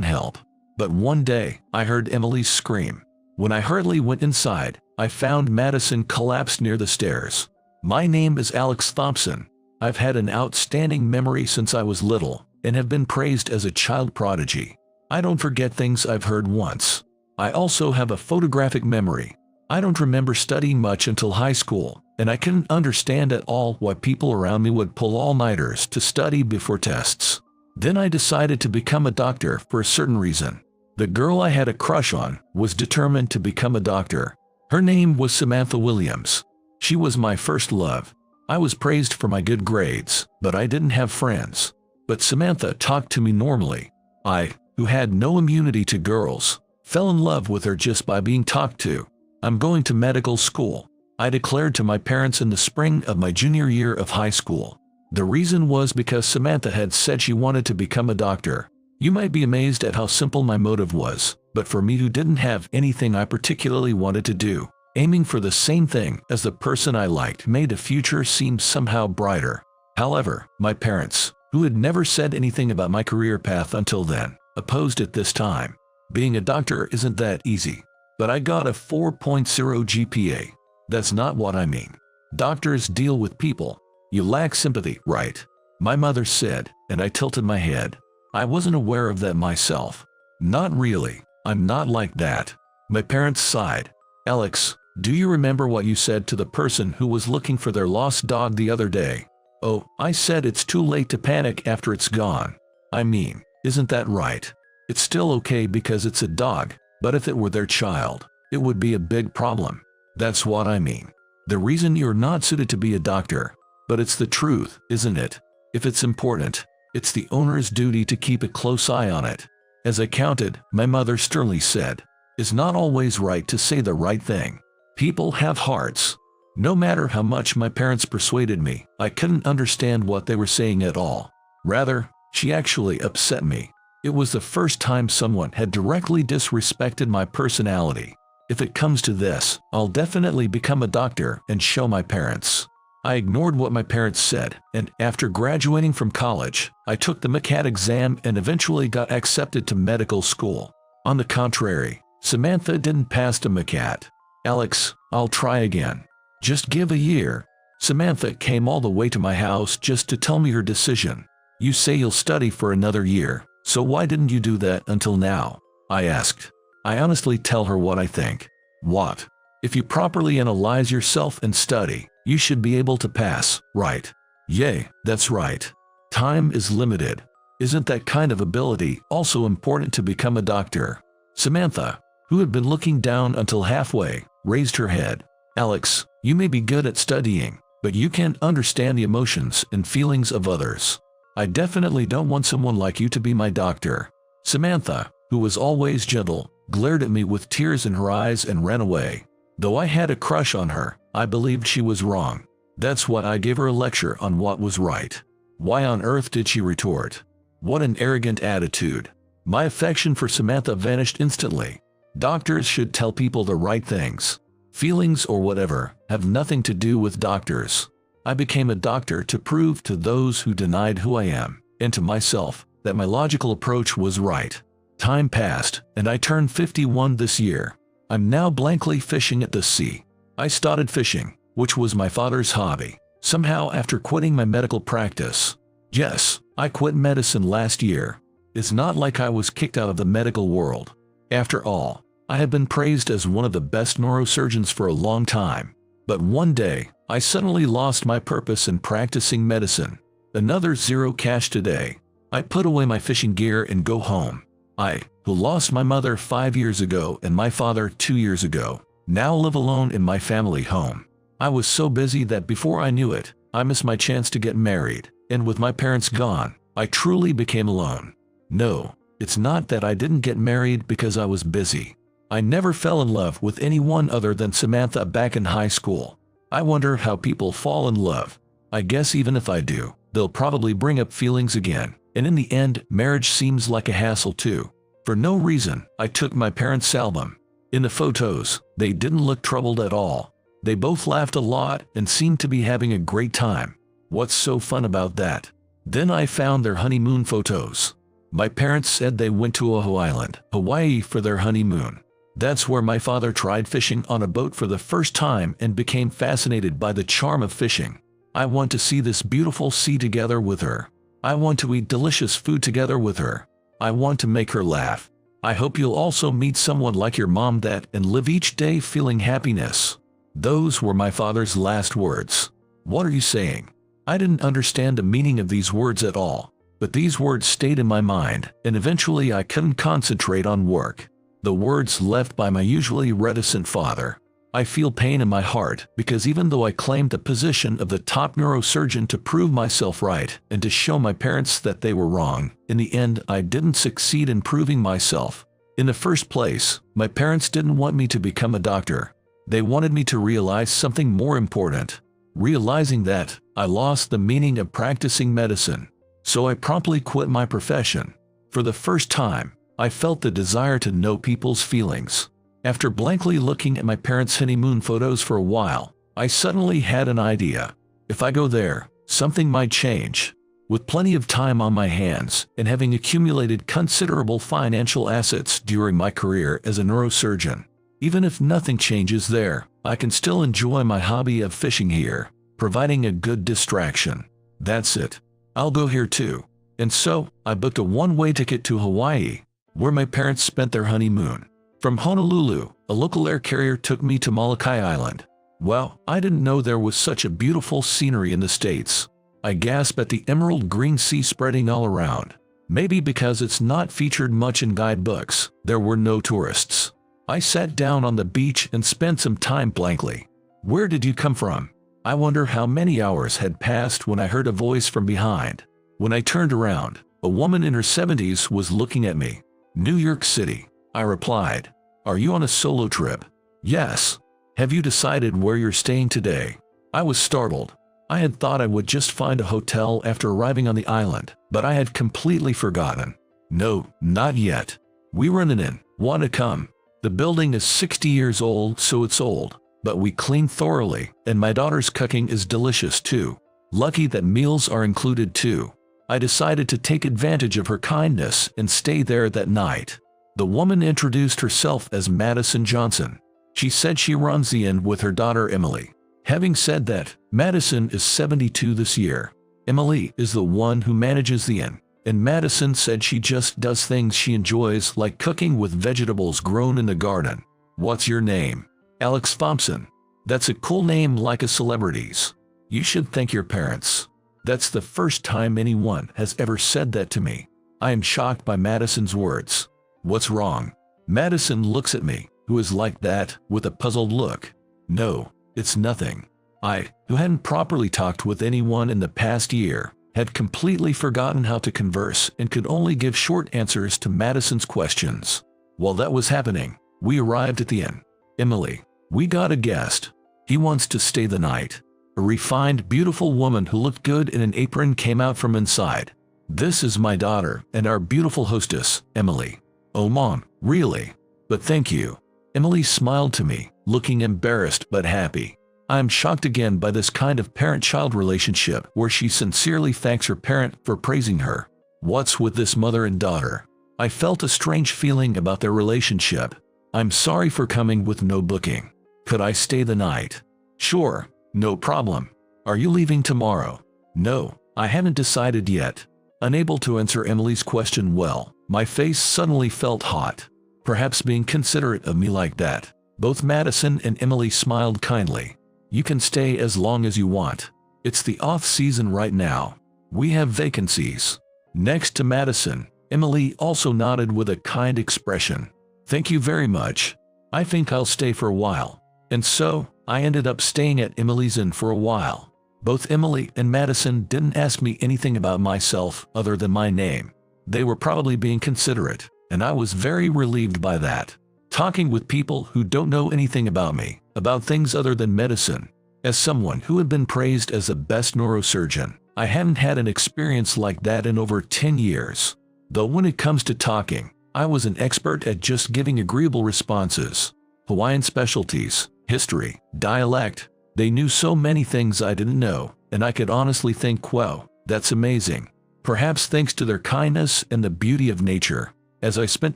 help. But one day, I heard Emily's scream. When I hurriedly went inside, I found Madison collapsed near the stairs. "My name is Alex Thompson. I've had an outstanding memory since I was little, and have been praised as a child prodigy. I don't forget things I've heard once. I also have a photographic memory. I don't remember studying much until high school, and I couldn't understand at all why people around me would pull all-nighters to study before tests. Then I decided to become a doctor for a certain reason. The girl I had a crush on was determined to become a doctor. Her name was Samantha Williams. She was my first love. I was praised for my good grades, but I didn't have friends. But Samantha talked to me normally. I, who had no immunity to girls, fell in love with her just by being talked to. I'm going to medical school, I declared to my parents in the spring of my junior year of high school. The reason was because Samantha had said she wanted to become a doctor. You might be amazed at how simple my motive was, but for me who didn't have anything I particularly wanted to do, aiming for the same thing as the person I liked made the future seem somehow brighter. However, my parents, who had never said anything about my career path until then, opposed it this time. Being a doctor isn't that easy. But I got a 4.0 GPA. That's not what I mean. Doctors deal with people. You lack sympathy, right? My mother said, and I tilted my head. I wasn't aware of that myself. Not really. I'm not like that. My parents sighed. Alex, do you remember what you said to the person who was looking for their lost dog the other day? Oh, I said it's too late to panic after it's gone. I mean, isn't that right? It's still okay because it's a dog, but if it were their child, it would be a big problem. That's what I mean. The reason you're not suited to be a doctor. But it's the truth, isn't it? If it's important, it's the owner's duty to keep a close eye on it. As I counted, my mother sternly said, "It's not always right to say the right thing. People have hearts." No matter how much my parents persuaded me, I couldn't understand what they were saying at all. Rather, she actually upset me. It was the first time someone had directly disrespected my personality. If it comes to this, I'll definitely become a doctor and show my parents. I ignored what my parents said, and after graduating from college, I took the MCAT exam and eventually got accepted to medical school. On the contrary, Samantha didn't pass the MCAT. Alex, I'll try again. Just give a year. Samantha came all the way to my house just to tell me her decision. You say you'll study for another year, so why didn't you do that until now? I asked. I honestly tell her what I think. What? If you properly analyze yourself and study, you should be able to pass, right? Yay, that's right. Time is limited. Isn't that kind of ability also important to become a doctor? Samantha, who had been looking down until halfway, raised her head. Alex, you may be good at studying, but you can't understand the emotions and feelings of others. I definitely don't want someone like you to be my doctor. Samantha, who was always gentle, glared at me with tears in her eyes and ran away. Though I had a crush on her, I believed she was wrong. That's why I gave her a lecture on what was right. Why on earth did she retort? What an arrogant attitude. My affection for Samantha vanished instantly. Doctors should tell people the right things. Feelings or whatever have nothing to do with doctors. I became a doctor to prove to those who denied who I am, and to myself, that my logical approach was right. Time passed, and I turned 51 this year. I'm now blankly fishing at the sea. I started fishing, which was my father's hobby, somehow after quitting my medical practice. Yes, I quit medicine last year. It's not like I was kicked out of the medical world. After all, I had been praised as one of the best neurosurgeons for a long time. But one day, I suddenly lost my purpose in practicing medicine. Another zero cash today. I put away my fishing gear and go home. I, who lost my mother 5 years ago and my father 2 years ago, now live alone in my family home. I was so busy that before I knew it, I missed my chance to get married, and with my parents gone, I truly became alone. No, it's not that I didn't get married because I was busy. I never fell in love with anyone other than Samantha back in high school. I wonder how people fall in love. I guess even if I do, they'll probably bring up feelings again, and in the end, marriage seems like a hassle too. For no reason, I took my parents' album. In the photos, they didn't look troubled at all. They both laughed a lot and seemed to be having a great time. What's so fun about that? Then I found their honeymoon photos. My parents said they went to Oahu Island, Hawaii for their honeymoon. That's where my father tried fishing on a boat for the first time and became fascinated by the charm of fishing. I want to see this beautiful sea together with her. I want to eat delicious food together with her. I want to make her laugh. I hope you'll also meet someone like your mom that and live each day feeling happiness. Those were my father's last words. What are you saying? I didn't understand the meaning of these words at all, but these words stayed in my mind, and eventually I couldn't concentrate on work. The words left by my usually reticent father. I feel pain in my heart because even though I claimed the position of the top neurosurgeon to prove myself right and to show my parents that they were wrong, in the end I didn't succeed in proving myself. In the first place, my parents didn't want me to become a doctor. They wanted me to realize something more important. Realizing that, I lost the meaning of practicing medicine. So I promptly quit my profession. For the first time, I felt the desire to know people's feelings. After blankly looking at my parents' honeymoon photos for a while, I suddenly had an idea. If I go there, something might change. With plenty of time on my hands and having accumulated considerable financial assets during my career as a neurosurgeon, even if nothing changes there, I can still enjoy my hobby of fishing here, providing a good distraction. That's it. I'll go here too. And so, I booked a one-way ticket to Hawaii, where my parents spent their honeymoon. From Honolulu, a local air carrier took me to Molokai Island. Well, I didn't know there was such a beautiful scenery in the States. I gasped at the emerald green sea spreading all around. Maybe because it's not featured much in guidebooks, there were no tourists. I sat down on the beach and spent some time blankly. Where did you come from? I wonder how many hours had passed when I heard a voice from behind. When I turned around, a woman in her 70s was looking at me. New York City, I replied. Are you on a solo trip? Yes. Have you decided where you're staying today? I was startled. I had thought I would just find a hotel after arriving on the island, but I had completely forgotten. No, not yet. We run an inn. Want to come? The building is 60 years old, so it's old. but we clean thoroughly, and my daughter's cooking is delicious too. Lucky that meals are included too. I decided to take advantage of her kindness and stay there that night. The woman introduced herself as Madison Johnson. She said she runs the inn with her daughter Emily. Having said that, Madison is 72 this year. Emily is the one who manages the inn, and Madison said she just does things she enjoys, like cooking with vegetables grown in the garden. What's your name? Alex Thompson. That's a cool name, like a celebrity's. You should thank your parents. That's the first time anyone has ever said that to me. I am shocked by Madison's words. What's wrong? Madison looks at me, who is like that, with a puzzled look. No, it's nothing. I, who hadn't properly talked with anyone in the past year, had completely forgotten how to converse and could only give short answers to Madison's questions. While that was happening, we arrived at the inn. Emily, we got a guest. He wants to stay the night. A refined, beautiful woman who looked good in an apron came out from inside. This is my daughter and our beautiful hostess, Emily. Oh, Mom, really? But thank you. Emily smiled to me, looking embarrassed but happy. I am shocked again by this kind of parent-child relationship where she sincerely thanks her parent for praising her. What's with this mother and daughter? I felt a strange feeling about their relationship. I'm sorry for coming with no booking. Could I stay the night? Sure. No problem. Are you leaving tomorrow? No, I haven't decided yet. Unable to answer Emily's question well, my face suddenly felt hot. Perhaps being considerate of me like that. Both Madison and Emily smiled kindly. You can stay as long as you want. It's the off-season right now. We have vacancies. Next to Madison, Emily also nodded with a kind expression. Thank you very much. I think I'll stay for a while. And so, I ended up staying at Emily's inn for a while. Both Emily and Madison didn't ask me anything about myself other than my name. They were probably being considerate, and I was very relieved by that. Talking with people who don't know anything about me, about things other than medicine. As someone who had been praised as the best neurosurgeon, I hadn't had an experience like that in over 10 years. Though when it comes to talking, I was an expert at just giving agreeable responses. Hawaiian specialties, history, dialect. They knew so many things I didn't know, and I could honestly think, wow, that's amazing. Perhaps thanks to their kindness and the beauty of nature. As I spent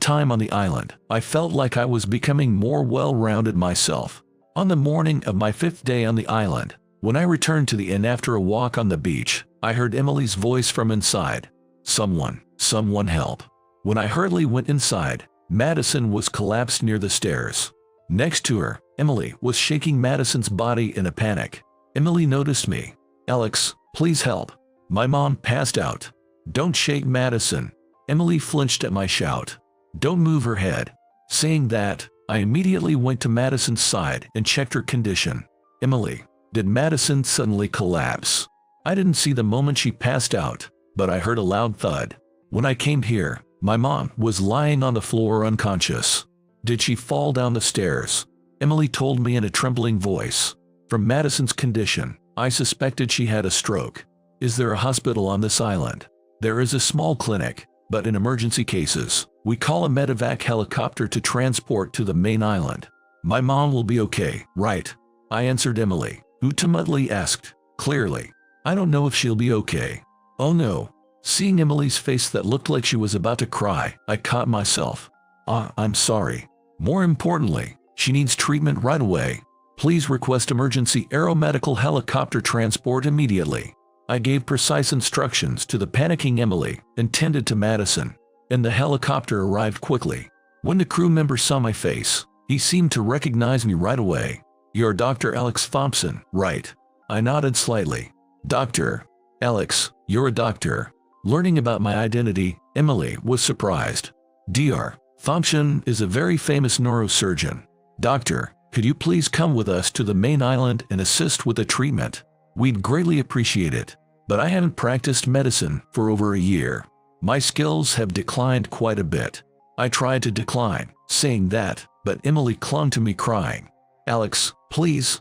time on the island, I felt like I was becoming more well-rounded myself. On the morning of my 5th day on the island, when I returned to the inn after a walk on the beach, I heard Emily's voice from inside. Someone help. When I hurriedly went inside, Madison was collapsed near the stairs. Next to her, Emily was shaking Madison's body in a panic. Emily noticed me. Alex, please help. My mom passed out. Don't shake Madison. Emily flinched at my shout. Don't move her head. Saying that, I immediately went to Madison's side and checked her condition. Emily, did Madison suddenly collapse? I didn't see the moment she passed out, but I heard a loud thud. When I came here, my mom was lying on the floor unconscious. Did she fall down the stairs? Emily told me in a trembling voice. From Madison's condition, I suspected she had a stroke. Is there a hospital on this island? There is a small clinic, but in emergency cases, we call a medevac helicopter to transport to the main island. My mom will be okay, right? I answered Emily, who timidly asked, clearly, I don't know if she'll be okay. Oh no. Seeing Emily's face that looked like she was about to cry, I caught myself. I'm sorry. More importantly, she needs treatment right away. Please request emergency aeromedical helicopter transport immediately. I gave precise instructions to the panicking Emily, intended to Madison, and the helicopter arrived quickly. When the crew member saw my face, he seemed to recognize me right away. You're Dr. Alex Thompson, right? I nodded slightly. Dr. Alex, you're a doctor. Learning about my identity, Emily was surprised. Dr. Thompson is a very famous neurosurgeon. Doctor, could you please come with us to the main island and assist with the treatment? We'd greatly appreciate it, but I haven't practiced medicine for over a year. My skills have declined quite a bit. I tried to decline, saying that, but Emily clung to me crying. Alex, please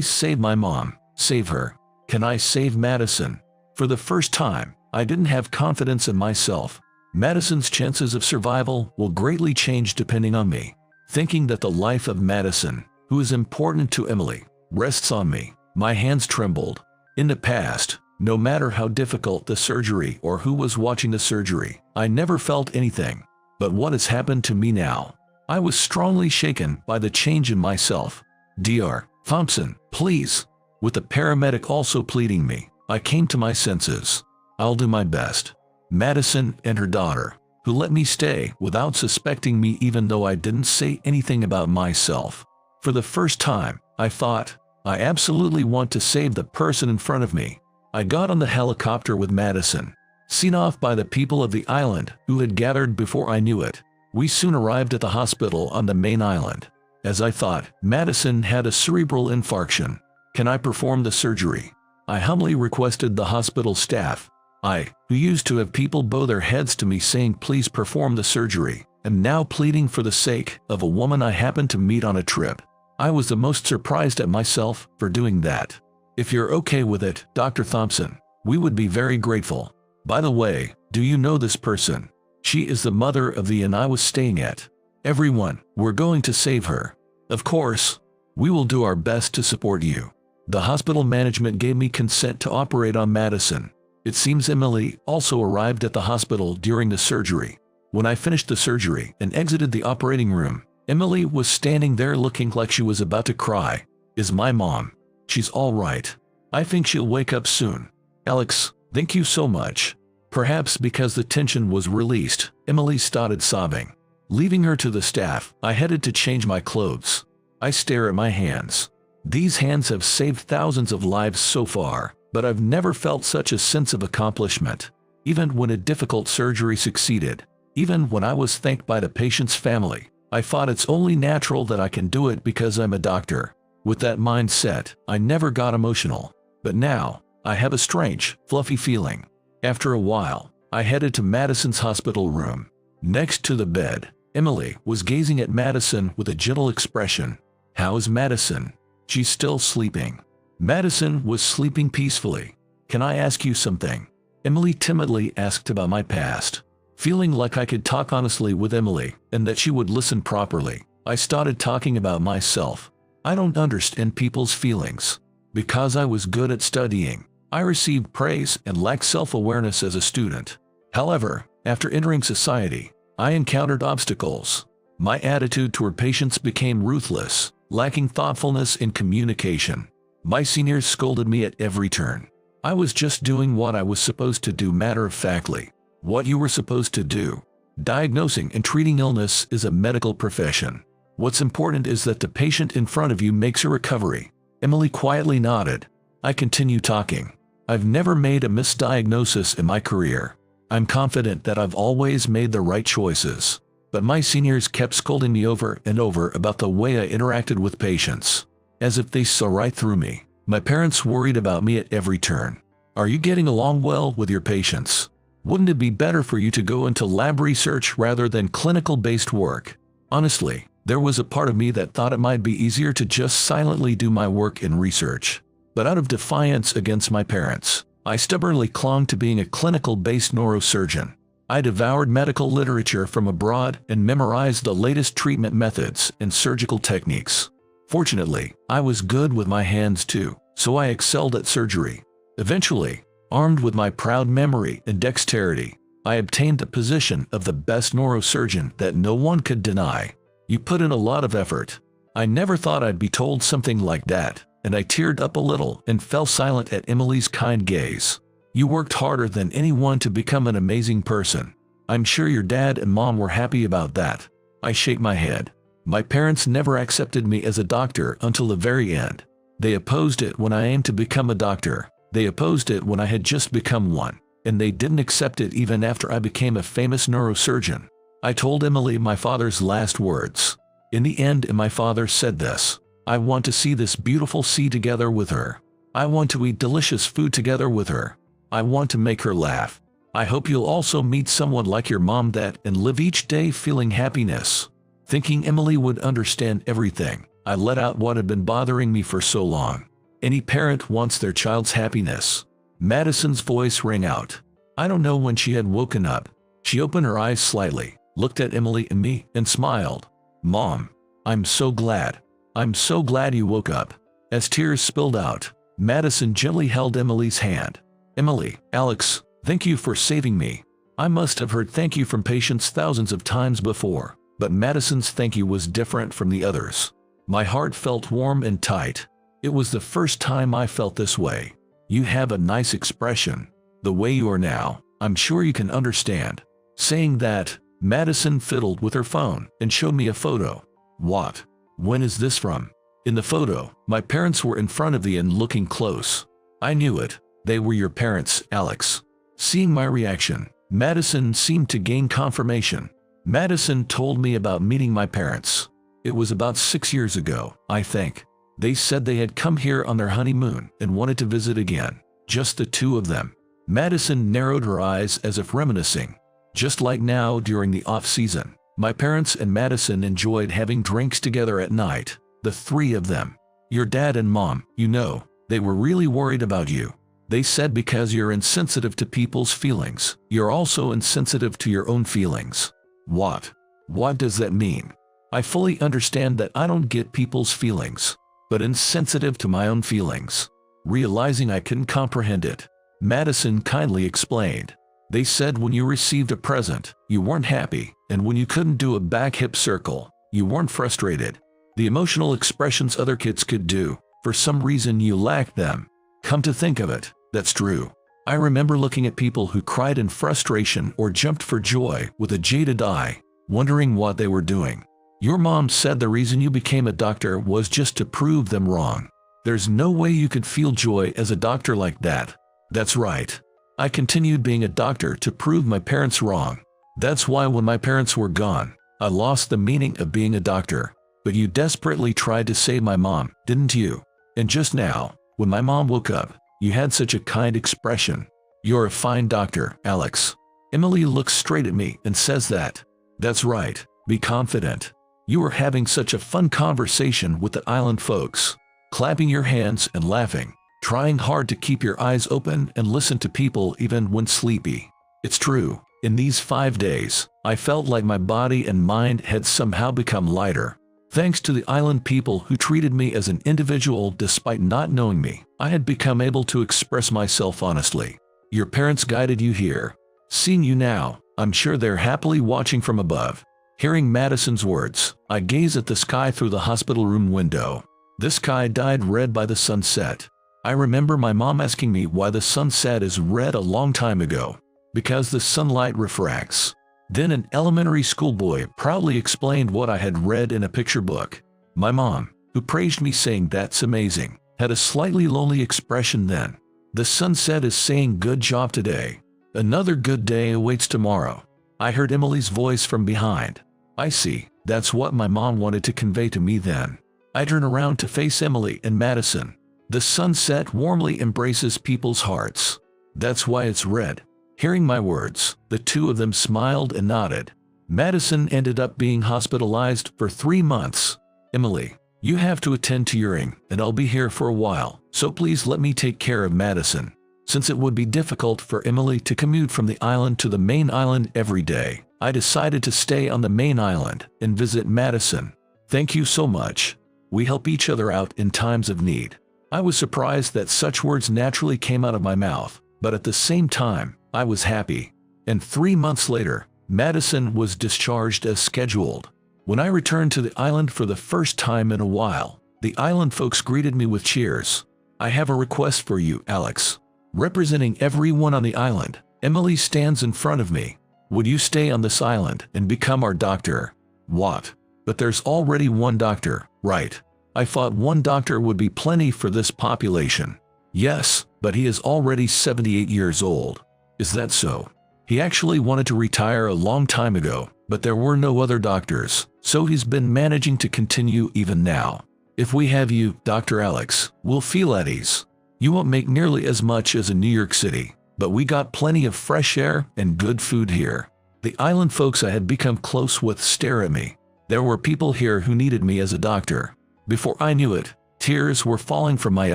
save my mom, save her. Can I save Madison? For the first time, I didn't have confidence in myself. Madison's chances of survival will greatly change depending on me. Thinking that the life of Madison, who who is important to Emily, rests on me. My hands trembled. In the past, no matter how difficult the surgery or who was watching the surgery, I never felt anything. But what has happened to me now? I was strongly shaken by the change in myself. Dr. Thompson, please. With the paramedic also pleading me, I came to my senses. I'll do my best. Madison and her daughter, who let me stay without suspecting me even though I didn't say anything about myself. For the first time, I thought, I absolutely want to save the person in front of me. I got on the helicopter with Madison, seen off by the people of the island who had gathered before I knew it. We soon arrived at the hospital on the main island. As I thought, Madison had a cerebral infarction. Can I perform the surgery? I humbly requested the hospital staff. I, who used to have people bow their heads to me saying please perform the surgery, am now pleading for the sake of a woman I happened to meet on a trip. I was the most surprised at myself for doing that. If you're okay with it, Dr. Thompson, we would be very grateful. By the way, do you know this person? She is the mother of the inn I was staying at. Everyone, we're going to save her. Of course, we will do our best to support you. The hospital management gave me consent to operate on Madison. It seems Emily also arrived at the hospital during the surgery. When I finished the surgery and exited the operating room, Emily was standing there looking like she was about to cry. Is my mom? She's all right. I think she'll wake up soon. Alex, thank you so much. Perhaps because the tension was released, Emily started sobbing. Leaving her to the staff, I headed to change my clothes. I stare at my hands. These hands have saved thousands of lives so far, but I've never felt such a sense of accomplishment. Even when a difficult surgery succeeded, even when I was thanked by the patient's family, I thought it's only natural that I can do it because I'm a doctor. With that mindset, I never got emotional. But now, I have a strange, fluffy feeling. After a while, I headed to Madison's hospital room. Next to the bed, Emily was gazing at Madison with a gentle expression. How is Madison? She's still sleeping. Madison was sleeping peacefully. Can I ask you something? Emily timidly asked about my past. Feeling like I could talk honestly with Emily and that she would listen properly, I started talking about myself. I don't understand people's feelings. Because I was good at studying, I received praise and lacked self-awareness as a student. However, after entering society, I encountered obstacles. My attitude toward patients became ruthless, lacking thoughtfulness in communication. My seniors scolded me at every turn. I was just doing what I was supposed to do matter-of-factly. What you were supposed to do. Diagnosing and treating illness is a medical profession. What's important is that the patient in front of you makes a recovery. Emily quietly nodded. I continue talking. I've never made a misdiagnosis in my career. I'm confident that I've always made the right choices. But my seniors kept scolding me over and over about the way I interacted with patients. As if they saw right through me. My parents worried about me at every turn. Are you getting along well with your patients? Wouldn't it be better for you to go into lab research rather than clinical-based work? Honestly, there was a part of me that thought it might be easier to just silently do my work in research. But out of defiance against my parents, I stubbornly clung to being a clinical-based neurosurgeon. I devoured medical literature from abroad and memorized the latest treatment methods and surgical techniques. Fortunately, I was good with my hands too, so I excelled at surgery. Eventually, armed with my proud memory and dexterity, I obtained the position of the best neurosurgeon that no one could deny. You put in a lot of effort. I never thought I'd be told something like that, and I teared up a little and fell silent at Emily's kind gaze. You worked harder than anyone to become an amazing person. I'm sure your dad and mom were happy about that. I shake my head. My parents never accepted me as a doctor until the very end. They opposed it when I aimed to become a doctor. They opposed it when I had just become one. And they didn't accept it even after I became a famous neurosurgeon. I told Emily my father's last words. In the end, and my father said this. I want to see this beautiful sea together with her. I want to eat delicious food together with her. I want to make her laugh. I hope you'll also meet someone like your mom that and live each day feeling happiness. Thinking Emily would understand everything, I let out what had been bothering me for so long. Any parent wants their child's happiness. Madison's voice rang out. I don't know when she had woken up. She opened her eyes slightly, looked at Emily and me, and smiled. Mom, I'm so glad. I'm so glad you woke up." As tears spilled out, Madison gently held Emily's hand. "Emily, Alex, thank you for saving me. I must have heard thank you from patients thousands of times before, but Madison's thank you was different from the others." My heart felt warm and tight. It was the first time I felt this way. "You have a nice expression. The way you are now, I'm sure you can understand." Saying that, Madison fiddled with her phone and showed me a photo. "What? When is this from?" In the photo, my parents were in front of the inn looking close. I knew it. They were your parents, Alex. Seeing my reaction, Madison seemed to gain confirmation. Madison told me about meeting my parents. It was about 6 years ago, I think. They said they had come here on their honeymoon and wanted to visit again. Just the two of them. Madison narrowed her eyes as if reminiscing. "Just like now during the off-season, my parents and Madison enjoyed having drinks together at night. The three of them. Your dad and mom, you know, they were really worried about you. They said because you're insensitive to people's feelings, you're also insensitive to your own feelings." What? What does that mean? I fully understand that I don't get people's feelings, but insensitive to my own feelings. Realizing I couldn't comprehend it, Madison kindly explained. "They said when you received a present, you weren't happy, and when you couldn't do a back hip circle, you weren't frustrated. The emotional expressions other kids could do, for some reason you lacked them. Come to think of it, that's true. I remember looking at people who cried in frustration or jumped for joy with a jaded eye, wondering what they were doing. Your mom said the reason you became a doctor was just to prove them wrong. There's no way you could feel joy as a doctor like that." That's right. I continued being a doctor to prove my parents wrong. That's why when my parents were gone, I lost the meaning of being a doctor. But you desperately tried to save my mom, didn't you? And just now, when my mom woke up, you had such a kind expression. "You're a fine doctor, Alex." Emily looks straight at me and says that. "That's right, be confident. You were having such a fun conversation with the island folks, clapping your hands and laughing, trying hard to keep your eyes open and listen to people even when sleepy." It's true, in these 5 days, I felt like my body and mind had somehow become lighter. Thanks to the island people who treated me as an individual despite not knowing me, I had become able to express myself honestly. Your parents guided you here. Seeing you now, I'm sure they're happily watching from above. Hearing Madison's words, I gaze at the sky through the hospital room window. The sky dyed red by the sunset. I remember my mom asking me why the sunset is red a long time ago. Because the sunlight refracts. Then an elementary school boy proudly explained what I had read in a picture book. My mom, who praised me saying that's amazing, had a slightly lonely expression then. "The sunset is saying good job today. Another good day awaits tomorrow." I heard Emily's voice from behind. I see, that's what my mom wanted to convey to me then. I turn around to face Emily and Madison. The sunset warmly embraces people's hearts. That's why it's red. Hearing my words, the two of them smiled and nodded. Madison ended up being hospitalized for 3 months. "Emily, you have to attend to your ing, and I'll be here for a while, so please let me take care of Madison." Since it would be difficult for Emily to commute from the island to the main island every day, I decided to stay on the main island and visit Madison. "Thank you so much. We help each other out in times of need." I was surprised that such words naturally came out of my mouth, but at the same time, I was happy. And 3 months later, Madison was discharged as scheduled. When I returned to the island for the first time in a while, the island folks greeted me with cheers. "I have a request for you, Alex." Representing everyone on the island, Emily stands in front of me. "Would you stay on this island and become our doctor?" "What? But there's already one doctor, right?" I thought one doctor would be plenty for this population. "Yes, but he is already 78 years old." "Is that so?" "He actually wanted to retire a long time ago, but there were no other doctors, so he's been managing to continue even now. If we have you, Dr. Alex, we'll feel at ease. You won't make nearly as much as in New York City, but we got plenty of fresh air and good food here." The island folks I had become close with stare at me. There were people here who needed me as a doctor. Before I knew it, tears were falling from my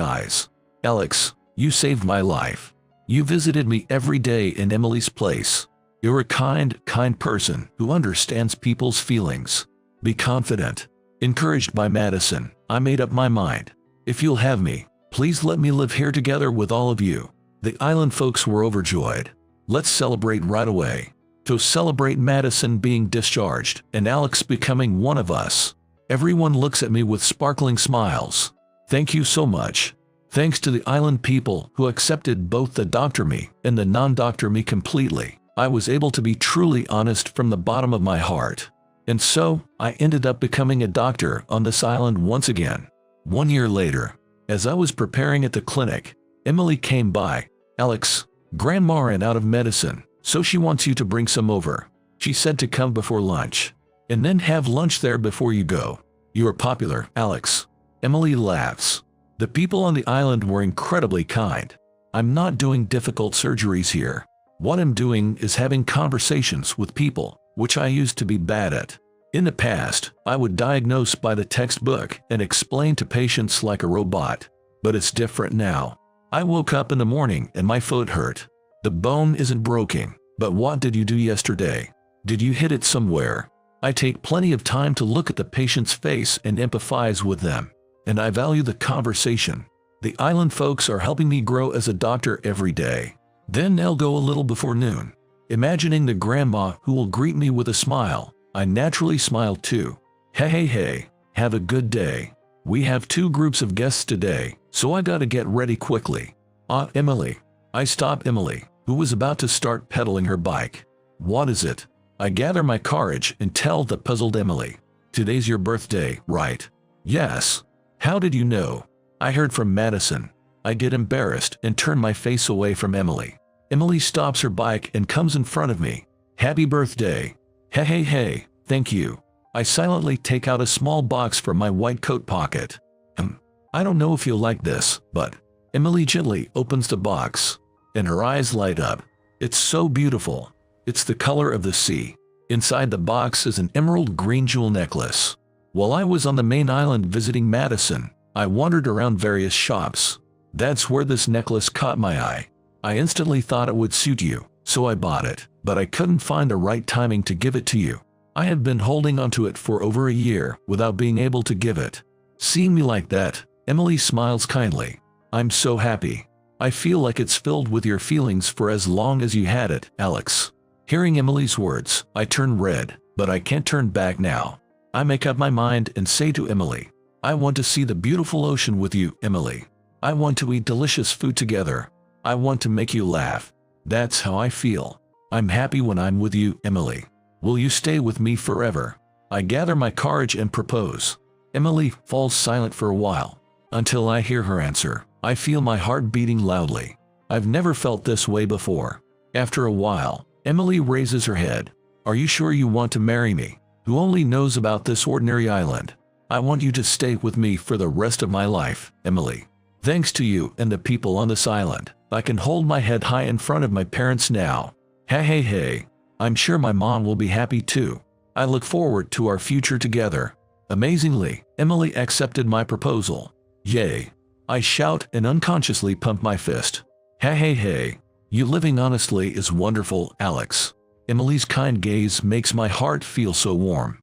eyes. "Alex, you saved my life. You visited me every day in Emily's place. You're a kind person who understands people's feelings. Be confident." Encouraged by Madison, I made up my mind. If you'll have me, please let me live here together with all of you. The island folks were overjoyed. Let's celebrate right away. To celebrate Madison being discharged and Alex becoming one of us. Everyone looks at me with sparkling smiles. Thank you so much. Thanks to the island people who accepted both the doctor me and the non-doctor me completely, I was able to be truly honest from the bottom of my heart. And so, I ended up becoming a doctor on this island once again. 1 year later, as I was preparing at the clinic, Emily came by. Alex, Grandma ran out of medicine, so she wants you to bring some over. She said to come before lunch. And then have lunch there before you go. You are popular, Alex. Emily laughs. The people on the island were incredibly kind. I'm not doing difficult surgeries here. What I'm doing is having conversations with people, which I used to be bad at. In the past, I would diagnose by the textbook and explain to patients like a robot. But it's different now. I woke up in the morning and my foot hurt. The bone isn't broken, but what did you do yesterday? Did you hit it somewhere? I take plenty of time to look at the patient's face and empathize with them. And I value the conversation. The island folks are helping me grow as a doctor every day. Then I'll go a little before noon. Imagining the grandma who will greet me with a smile, I naturally smile too. Hey, have a good day. We have 2 groups of guests today, so I gotta get ready quickly. Emily. I stop Emily, who was about to start pedaling her bike. What is it? I gather my courage and tell the puzzled Emily. Today's your birthday, right? Yes. How did you know? I heard from Madison. I get embarrassed and turn my face away from Emily. Emily stops her bike and comes in front of me. Happy birthday. Hey, thank you. I silently take out a small box from my white coat pocket. I don't know if you'll like this, but Emily gently opens the box, and her eyes light up. It's so beautiful. It's the color of the sea. Inside the box is an emerald green jewel necklace. While I was on the main island visiting Madison, I wandered around various shops. That's where this necklace caught my eye. I instantly thought it would suit you, so I bought it, but I couldn't find the right timing to give it to you. I have been holding onto it for over a year without being able to give it. Seeing me like that, Emily smiles kindly. I'm so happy. I feel like it's filled with your feelings for as long as you had it, Alex. Hearing Emily's words, I turn red, but I can't turn back now. I make up my mind and say to Emily, I want to see the beautiful ocean with you, Emily. I want to eat delicious food together. I want to make you laugh. That's how I feel. I'm happy when I'm with you, Emily. Will you stay with me forever? I gather my courage and propose. Emily falls silent for a while. Until I hear her answer, I feel my heart beating loudly. I've never felt this way before. After a while, Emily raises her head. Are you sure you want to marry me, who only knows about this ordinary island? I want you to stay with me for the rest of my life, Emily. Thanks to you and the people on this island, I can hold my head high in front of my parents now. Hey. I'm sure my mom will be happy too. I look forward to our future together. Amazingly, Emily accepted my proposal. Yay! I shout and unconsciously pump my fist. Hey. You living honestly is wonderful, Alex. Emily's kind gaze makes my heart feel so warm.